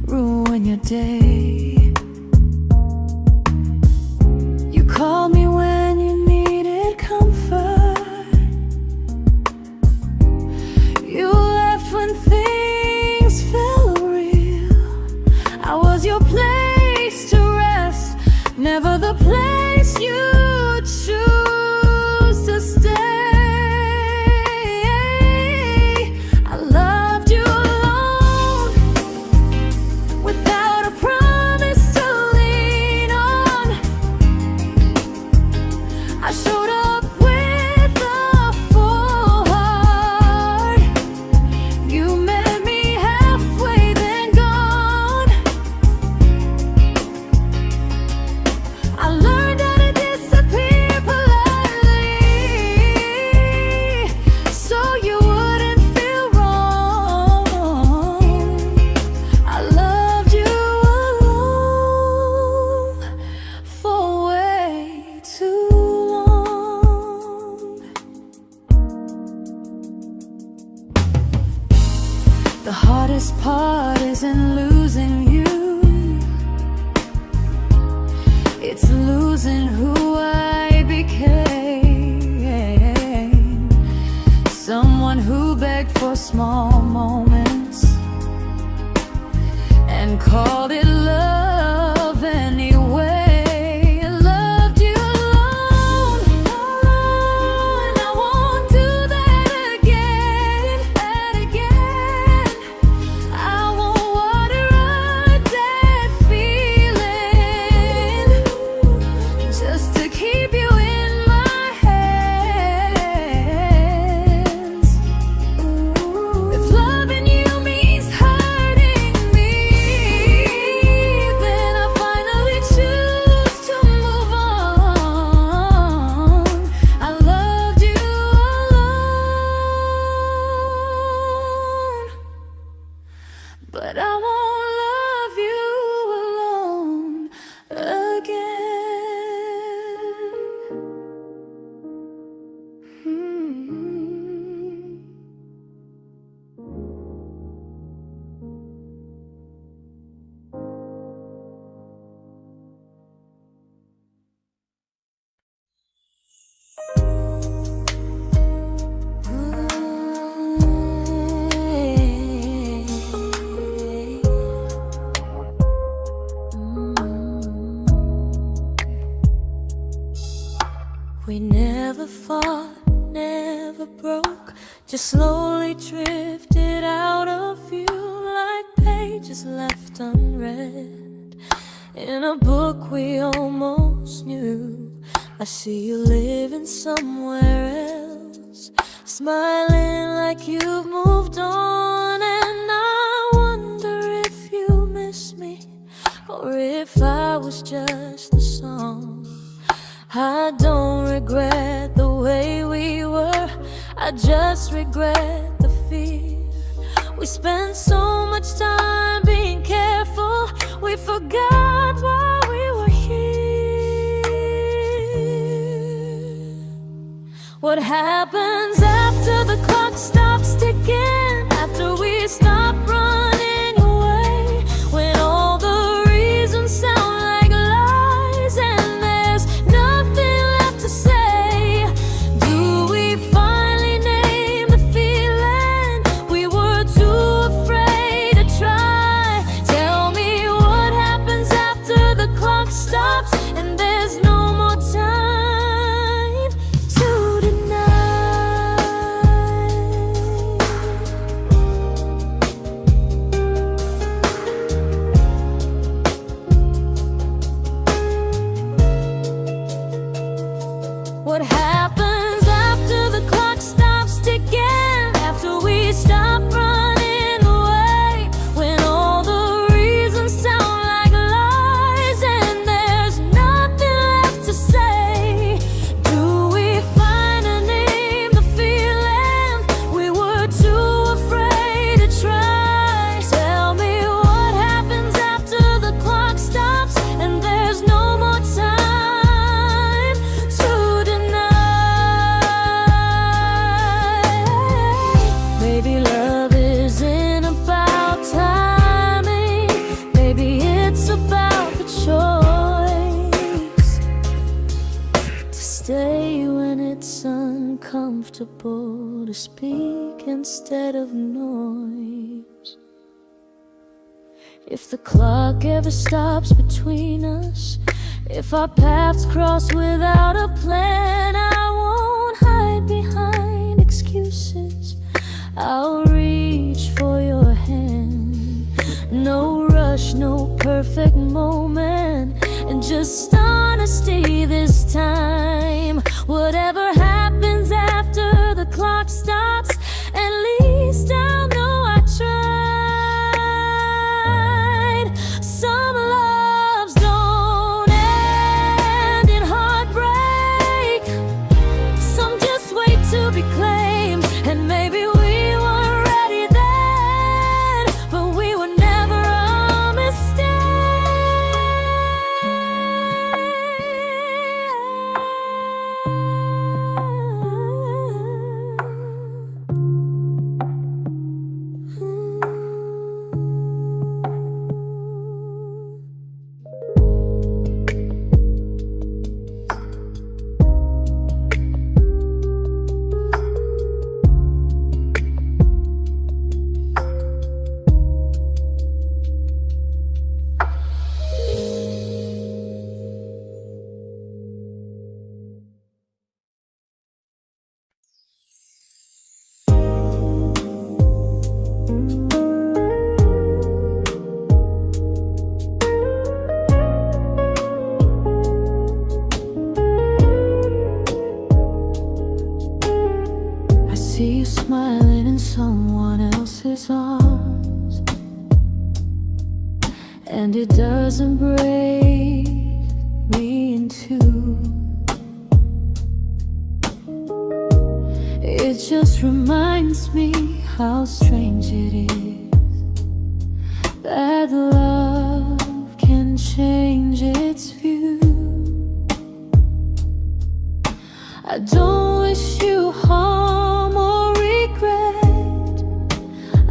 ruin your day. You called me when you needed comfort. You left when things felt real. I was your place to rest, never the place you choose to stay. I loved you alone, without a promise to lean on. I showed up with a full heart. You met me halfway, then gone. I learned how to disappear politely, so you wouldn't feel wrong. I loved you alone for way too long. The hardest part isn't losing you, it's losing who I became. Someone who begged for small moments and called it love anyway. I loved you alone, and I won't do that again. I won't water a dead feeling just to keep you in my hands. If loving you means hurting me, then I finally choose to move on. I loved you alone, but I won't love you alone again. We never fought, never broke, just slowly drifted out of view like pages left unread in a book we almost knew. I see you living somewhere else, smiling like you've moved on, and I wonder if you miss me or if I was just the song. I don't regret the way we were, I just regret the fear. We spent so much time being careful, we forgot why we were here. What happens after the clock stops ticking, after we stop running away, when all the reasons sound like lies and there's nothing left to say? Do we finally name the feeling we were too afraid to try? comfortable to speak instead of noise. If the clock ever stops between us, if our paths cross without a plan, I won't hide behind excuses. I'll reach for your hand. No rush, no perfect moment, and just honesty this time. Whatever happens after the clock stops, at least I'll know I tried. Some loves don't end in heartbreak, some just wait to be claimed. And maybe we weren't ready then, but we were never a mistake. I see you smiling in someone else's arms, and it doesn't break me in two. It just reminds me how strange it is that love can change its view. I don't wish you harm or regret,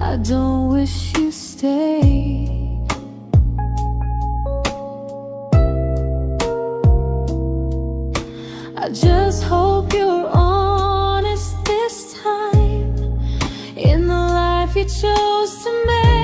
I don't wish you stayed. I just hope you're honest this time in the life you chose to make.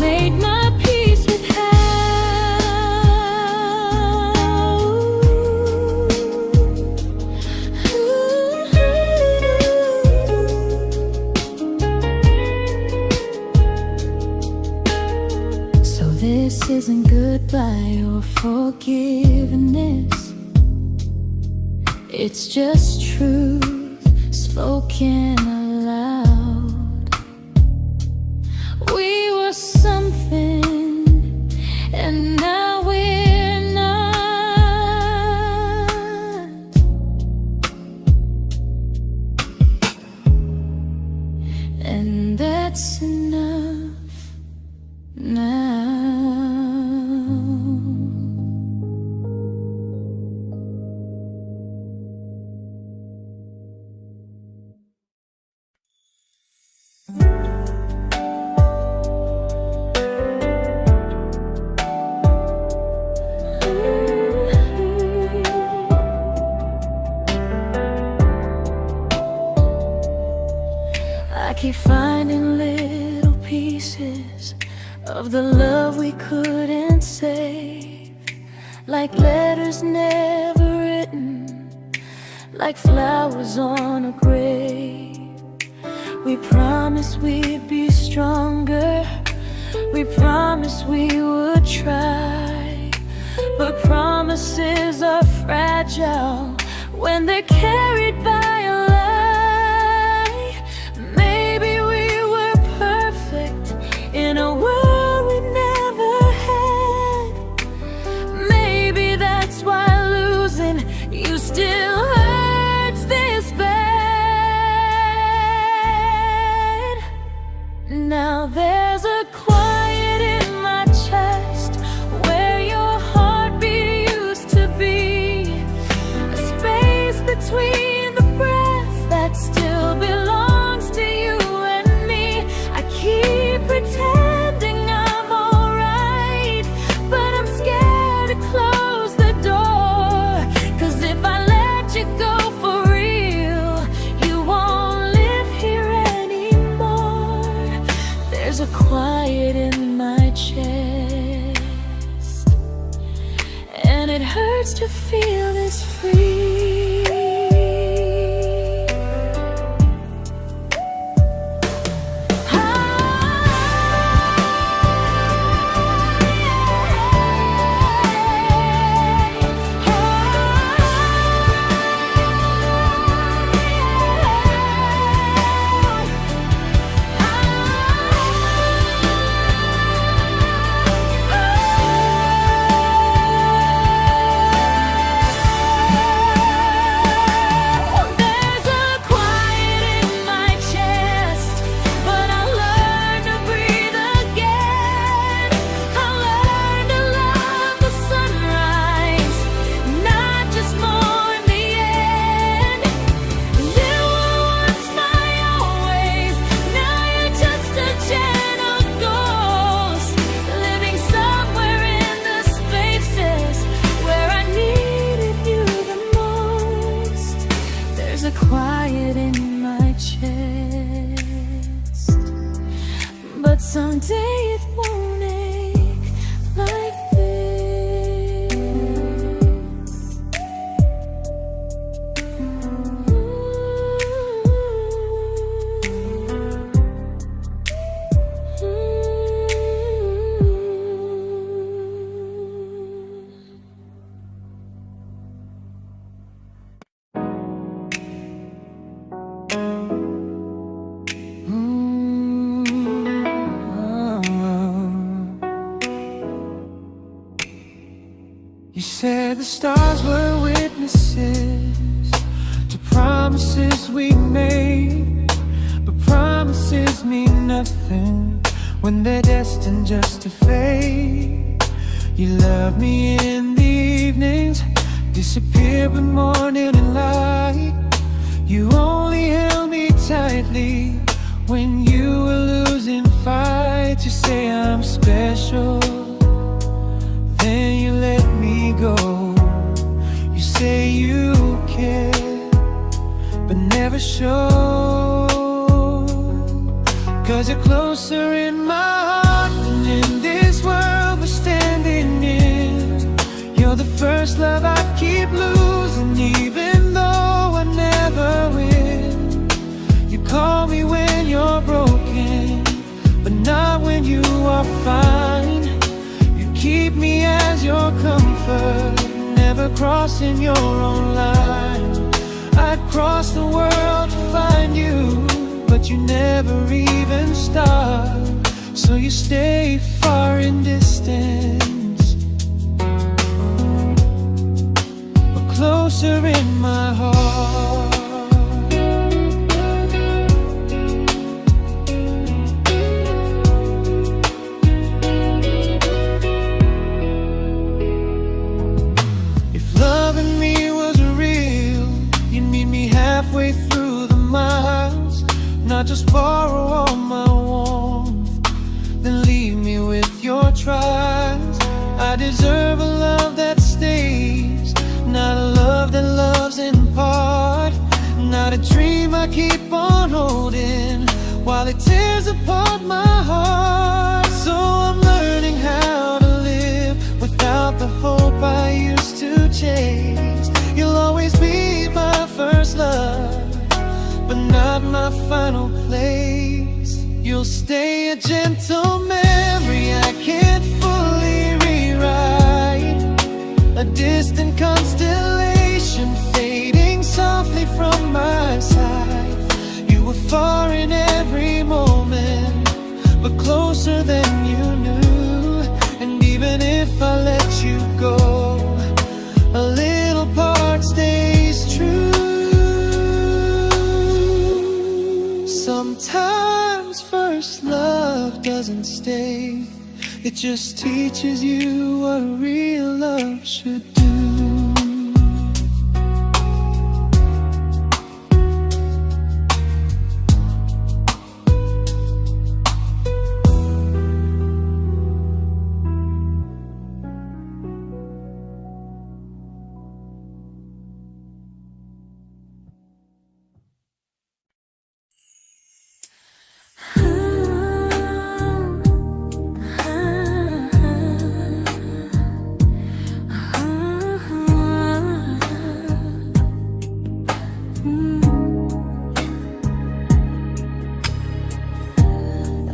made my peace with This isn't goodbye or forgiveness. It's just truth spoken aloud. We were something, and now we're not. And that's enough now. I keep finding little pieces of the love we couldn't save, like letters never written, like flowers on a grave. We promised we'd be stronger, we promised we would try, but promises are fragile when they're carried by a lie. Maybe we were perfect in a world we never had. Maybe that's why losing you still hurts this bad. Now there's a quiet in my chest where your heartbeat used to be, a space between the breaths that still belongs to you and me. I keep pretending I'm alright, but I'm scared to close the door, 'cause if I let you go for real, you won't live here anymore. There's a quiet in my chest, and it hurts to feel this free. Quiet in my chest, but someday it won't ache like this. You said the stars were witnesses to promises we made, but promises mean nothing when they're destined just to fade. You love me in the evenings, disappear when morning and light. You only held me tightly when you were losing fights. You say I'm special, then you let me go. You say you care, but never show, 'cause you're closer in my heart than in comfort, never crossing your own line. I'd cross the world to find you, but you never even start. So you stay far in distance, but closer in my heart. If loving me was real, you'd meet me halfway through the miles, not just borrow all my warmth, then leave me with your trials. I deserve a love that stays, not a love that loves in part, not a dream I keep on holding while it tears apart my heart. So I'm learning how to live without the hope I used to chase. You'll always be my first love, but not my final place. You'll stay a gentle memory I can't fully rewrite, a distant constellation fading softly from my side. You were far in every moment, but closer than you knew. And even if I let you go, a little part stays true. Sometimes first love doesn't stay, it just teaches you what real love should do.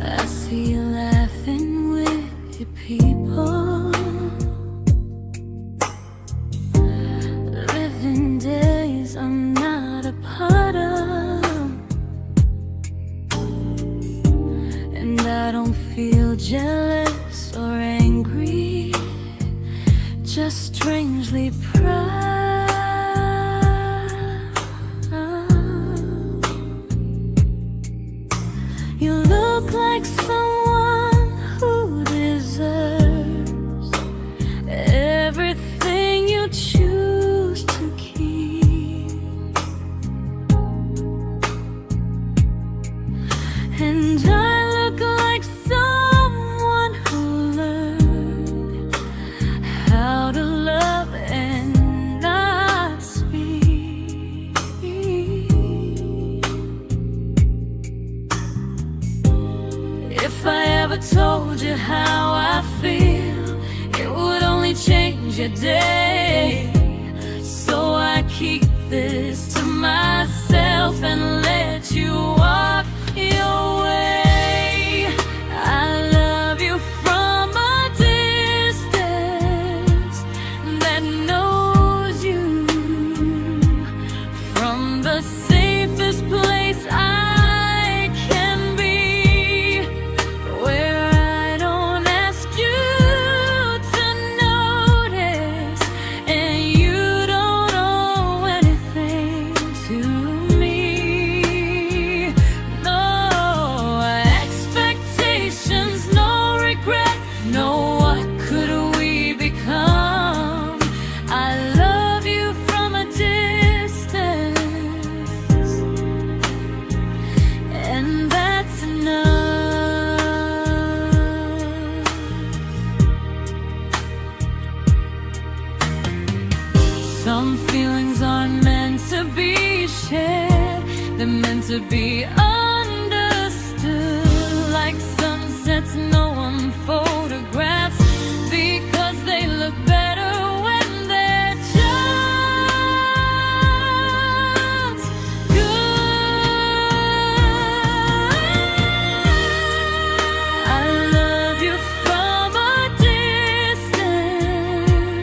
I see you laughing with your people, living days I'm not a part of, and I don't feel jealous or angry, just strangely proud. You look like someone who deserves everything you choose to keep, and I look like someone who learned how to love and not speak. If I ever told you how I feel, it would only change your day. So I keep this to myself and let you walk your way. I love you from a distance that knows you, from the safest place I can be, where I don't ask you to notice, and you don't owe anything to me. No expectations, no regret, no what could we become. I love you from a distance, and that's enough. Some feelings aren't meant to be shared, they're meant to be understood, like sunsets no one photographs, because they look better when they're just good. I love you from a distance,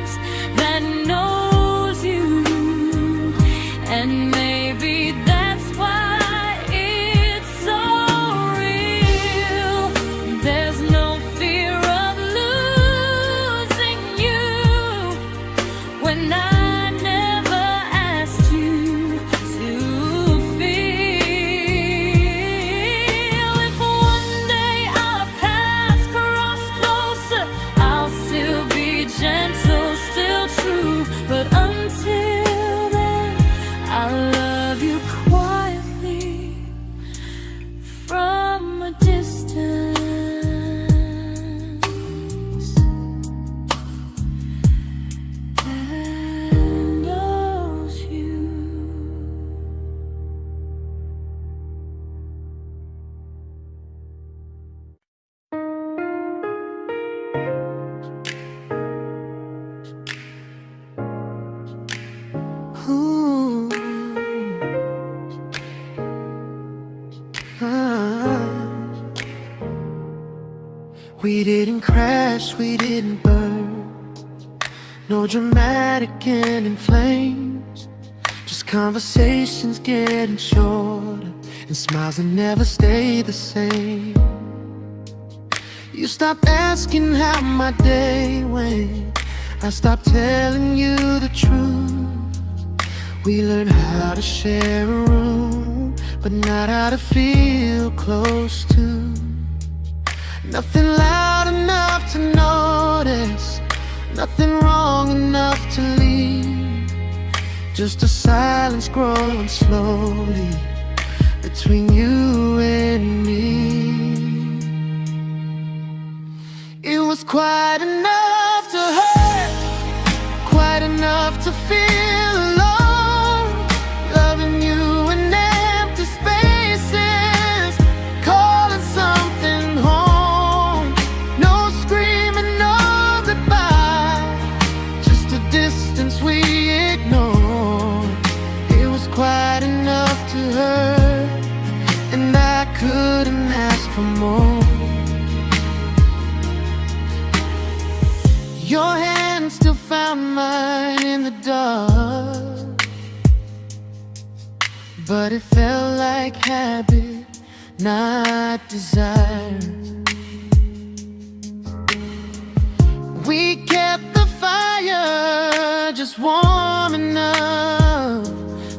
We didn't crash, we didn't burn. No dramatic end in flames. Just conversations getting shorter, and smiles that never stay the same. You stopped asking how my day went. I stopped telling you the truth. We learned how to share a room, but not how to feel close to. Nothing loud enough to notice, nothing wrong enough to leave. Just a silence growing slowly between you and me. It was quite enough to hurt, quite enough to feel alone. Loving you in empty spaces, calling something home. No screaming, no goodbye, just a distance we ignored. It was quite enough to hurt, and I couldn't ask for more. Your hand still found mine in the dark, but it felt like habit, not desire. We kept the fire just warm enough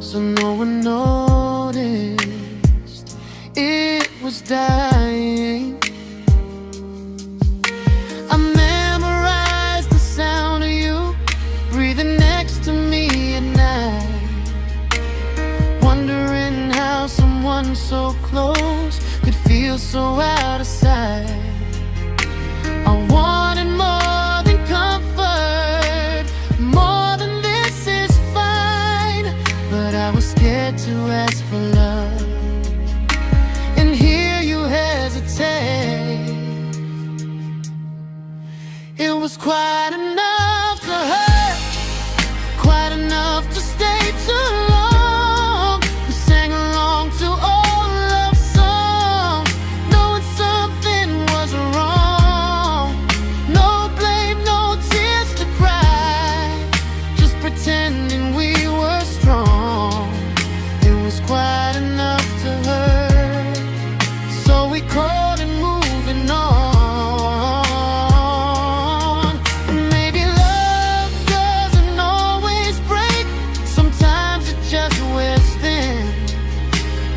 so no one noticed it was dying. I memorized the sound of you breathing next to me at night, wondering how someone so close could feel so out of sight. I wanted more than comfort, more than this is fine, but I was scared to ask for love and hear you hesitate. It was quite enough to hurt, quite enough to stay too long. We sang along to old love songs, knowing something was wrong. No blame, no tears to cry, just pretending we were strong. It was quite enough to hurt, so we called and moving on.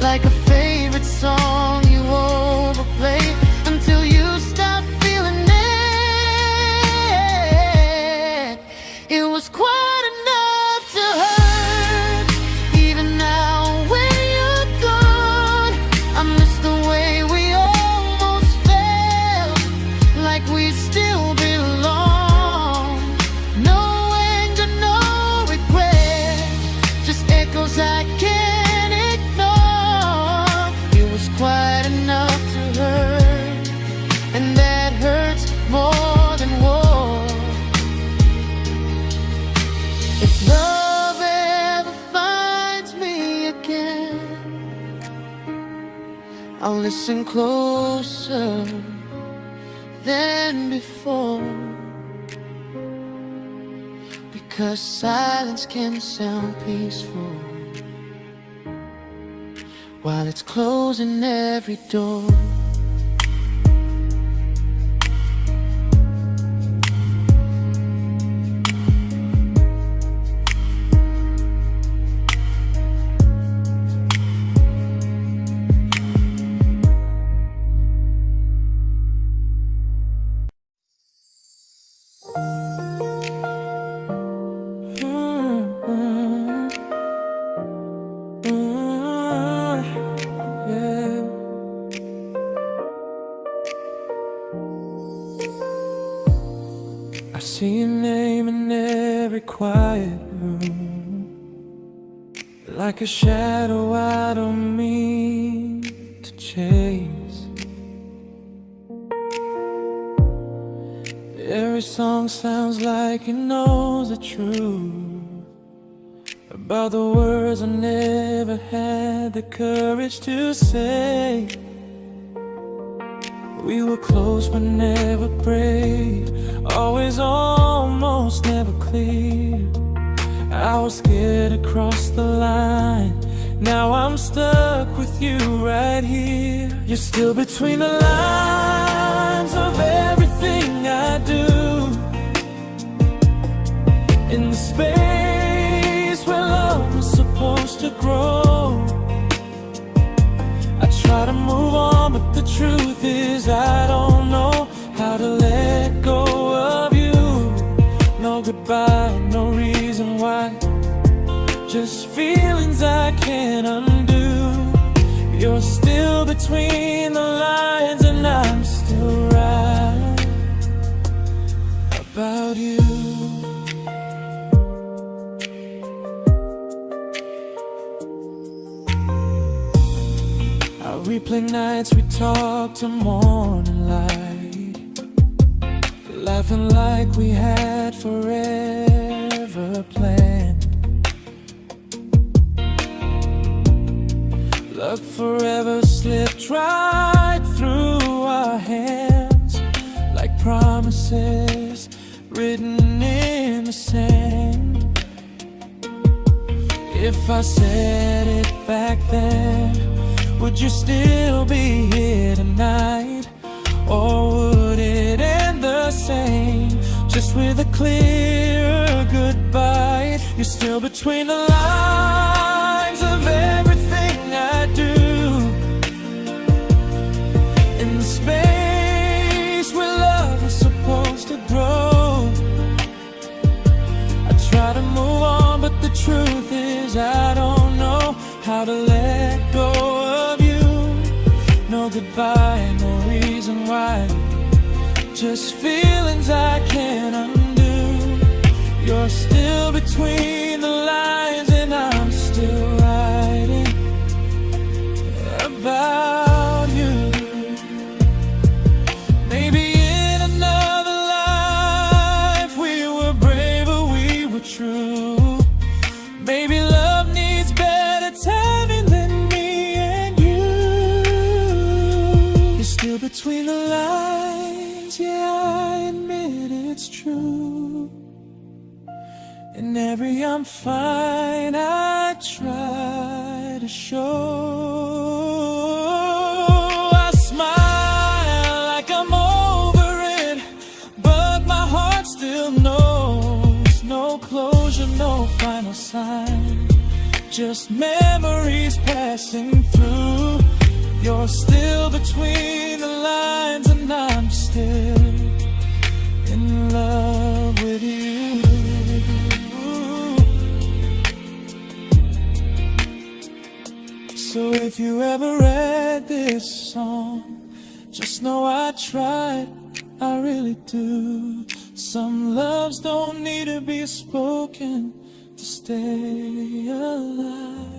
Like a favorite song you overplay until you stop feeling it. It was quite enough to hurt. Even now when you're gone, I miss the way we almost felt, like we still belong. No anger, no regret, just echoes I can't ignore. It was quite enough to hurt, and that hurts more than war. If love ever finds me again, I'll listen closer than before, because silence can sound peaceful while it's closing every door. I see your name in every quiet room, like a shadow I don't mean to chase. Every song sounds like it knows the truth about the words I never had the courage to say. We were close but never prayed, always almost never clear. I was scared to cross the line, now I'm stuck with you right here. You're still between the lines of everything I do, in the space where love was supposed to grow. I try to move on, but the truth is I don't know how to let go of you. No goodbye, no reason why, just feelings I can't undo. You're still between the lines and I'm still right about you. I replay nights we talk to morning light, laughing like we had forever planned. Luck forever slipped right through our hands, like promises written in the sand. If I said it back then, would you still be here tonight? Or would it end the same, just with a clear goodbye? You're still between the lines of everything I do, in the space where love was supposed to grow. I try to move on, but the truth is I don't know how to let go of you. No goodbye, no reason why, just feelings I can't undo. You're still between the lines and I'm still writing about you. Maybe in another life we were braver, we were true. Maybe love needs better timing than me and you. You're still between the lines, yeah, I admit it's true. In every I'm fine I try to show. I smile like I'm over it, but my heart still knows. No closure, no final sign, just memories passing through. You're still between the lines and I'm still in love with you. So if you ever read this song, just know I tried, I really do. Some loves don't need to be spoken to stay alive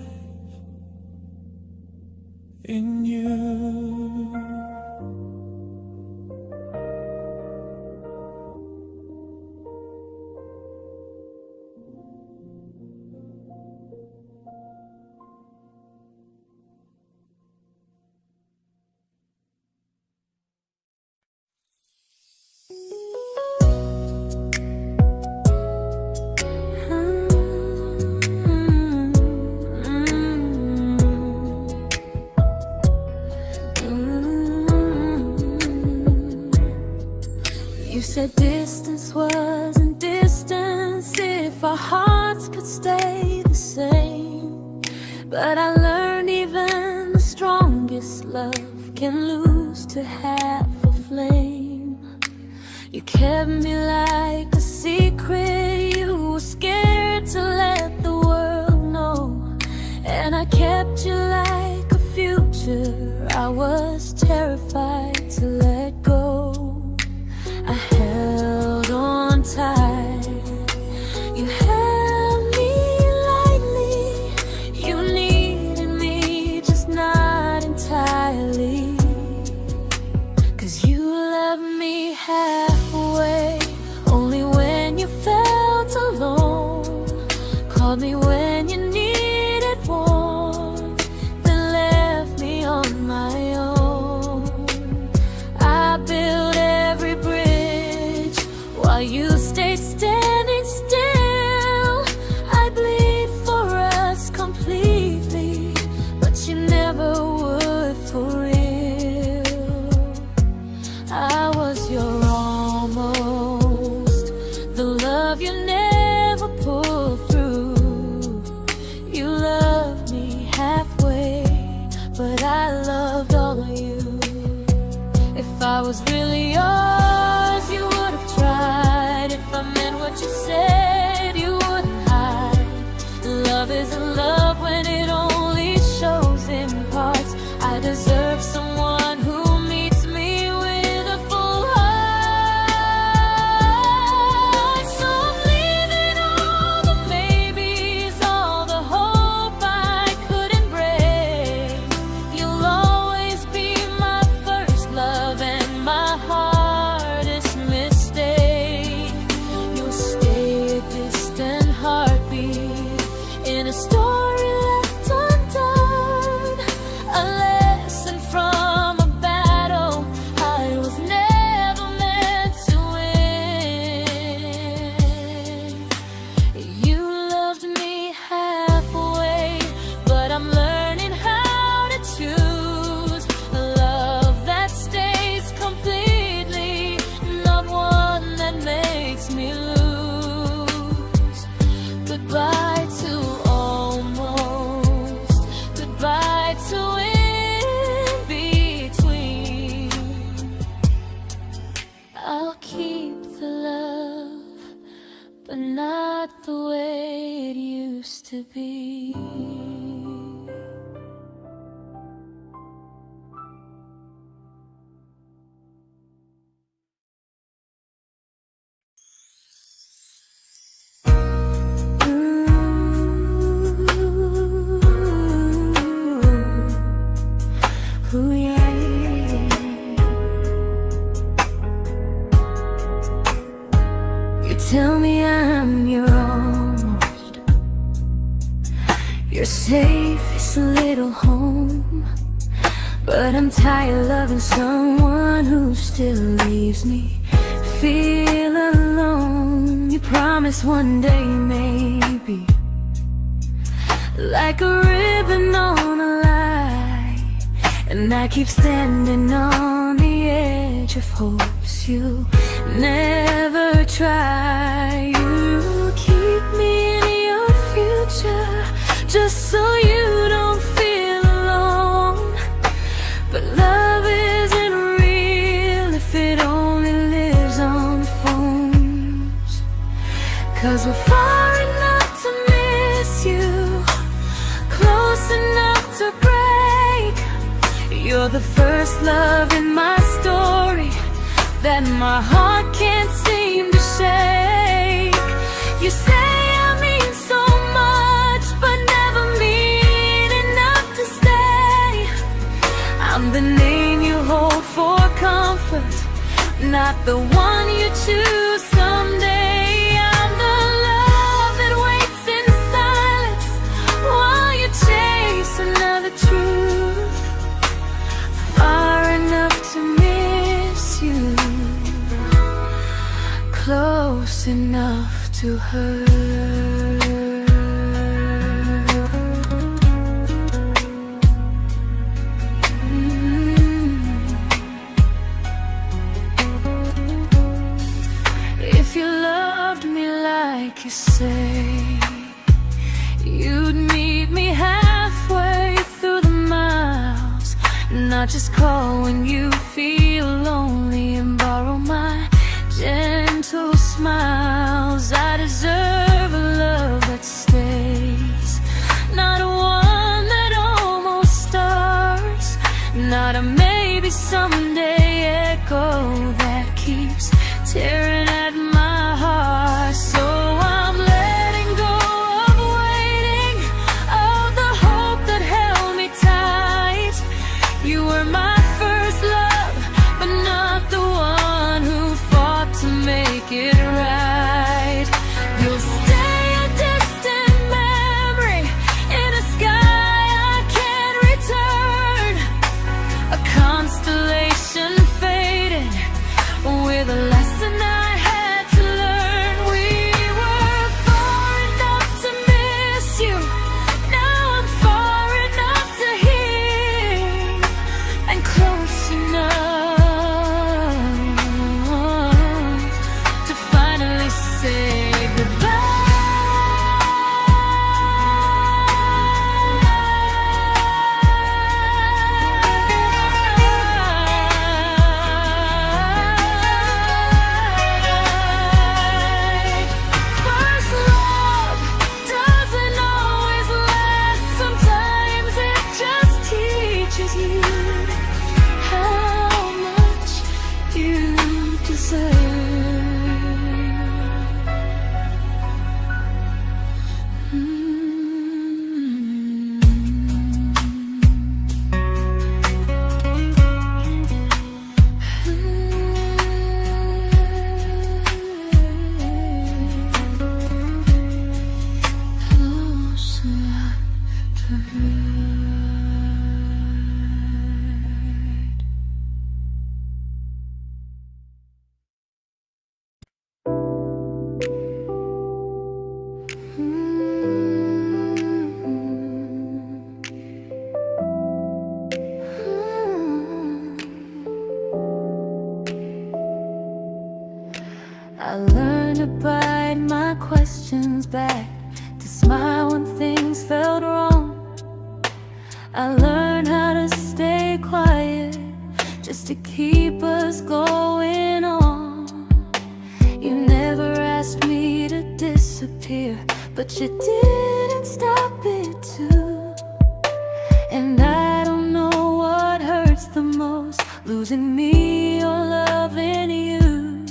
in you. You said distance wasn't distance if our hearts could stay the same. But I learned even the strongest love can lose to half a flame. You kept me like a secret, you were scared to let the world know. And I kept you like a future, I was terrified to let go. I held on tight, you held me lightly. You needed me, just not entirely. 'Cause you left me halfway, only when you felt alone. Called me when you needed warmth, then left me on my own. I you stayed standing still. I bleed for us completely, but you never would for real. I was your almost, the love you never pulled through. You loved me halfway, but I loved all of you. If I was really yours, you would have tried. If I meant what you said, you wouldn't hide. Love isn't love when it only shows in parts. I deserve someone who meets me with a full heart. So I'm leaving all the maybes, all the hope I couldn't break. You'll always be my first love and my hardest mistake. You'll stay a distant heartbeat in a story left undone, a lesson from a battle I was never meant to win. You loved me halfway, but I'm learning how to choose a love that stays completely, not one that makes me lose. Goodbye to almost, goodbye to in between. I'll keep the love, but not the way it used to be. Ooh, yeah, yeah. You tell me I'm your almost, your safest little home, but I'm tired loving someone who still leaves me feel alone. You promise one day maybe, like a ribbon on a line, and I keep standing on the edge of hopes you never try. You keep me in your future just so you don't feel alone. But love isn't real if it only lives on phones. 'Cause we're far enough to miss you, close enough to break. You're the first love in my story that my heart can't seem to shake. You say I mean so much, but never mean enough to stay. I'm the name you hold for comfort, not the one you choose someday. I'm the love that waits in silence while you chase another truth. Far enough to miss you, close enough to hurt. If you loved me like you say, you'd meet me halfway through the miles, not just call when you feel lonely and borrow my gentle smiles. I deserve a love that stays, not one that almost starts, not a maybe someday echo that keeps tearing at my heart. So I'm letting go of waiting, of the hope that held me tight. You were my first love, but not the one who fought to make it right. You'll stay a distant memory in a sky I can't return, a constellation faded with a lesson I I learned to bite my questions back, to smile when things felt wrong. I learned how to stay quiet, just to keep us going on. You never asked me to disappear, but you didn't stop it too. And I don't know what hurts the most, losing me or loving you.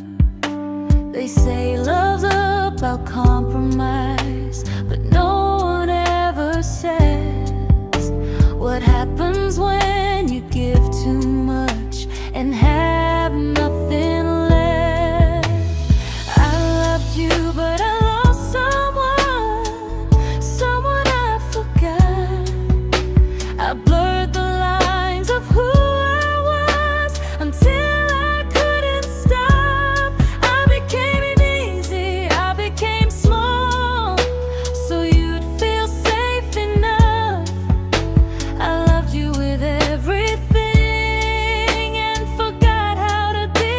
They say love's about compromise, but no one ever says what happens when you give too much and have nothing left. I loved you, but I lost someone I forgot. I blurred the lines of who I was until I couldn't stop. I became easy, I became small, so you'd feel safe enough. I loved you with everything and forgot how to be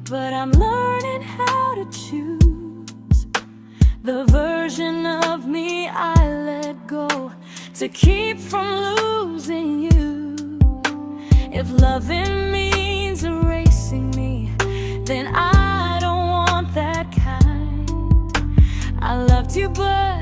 but I'm learning how to choose the version of me I let go to keep from losing you. If loving means erasing me, then I don't want that kind. I loved you, but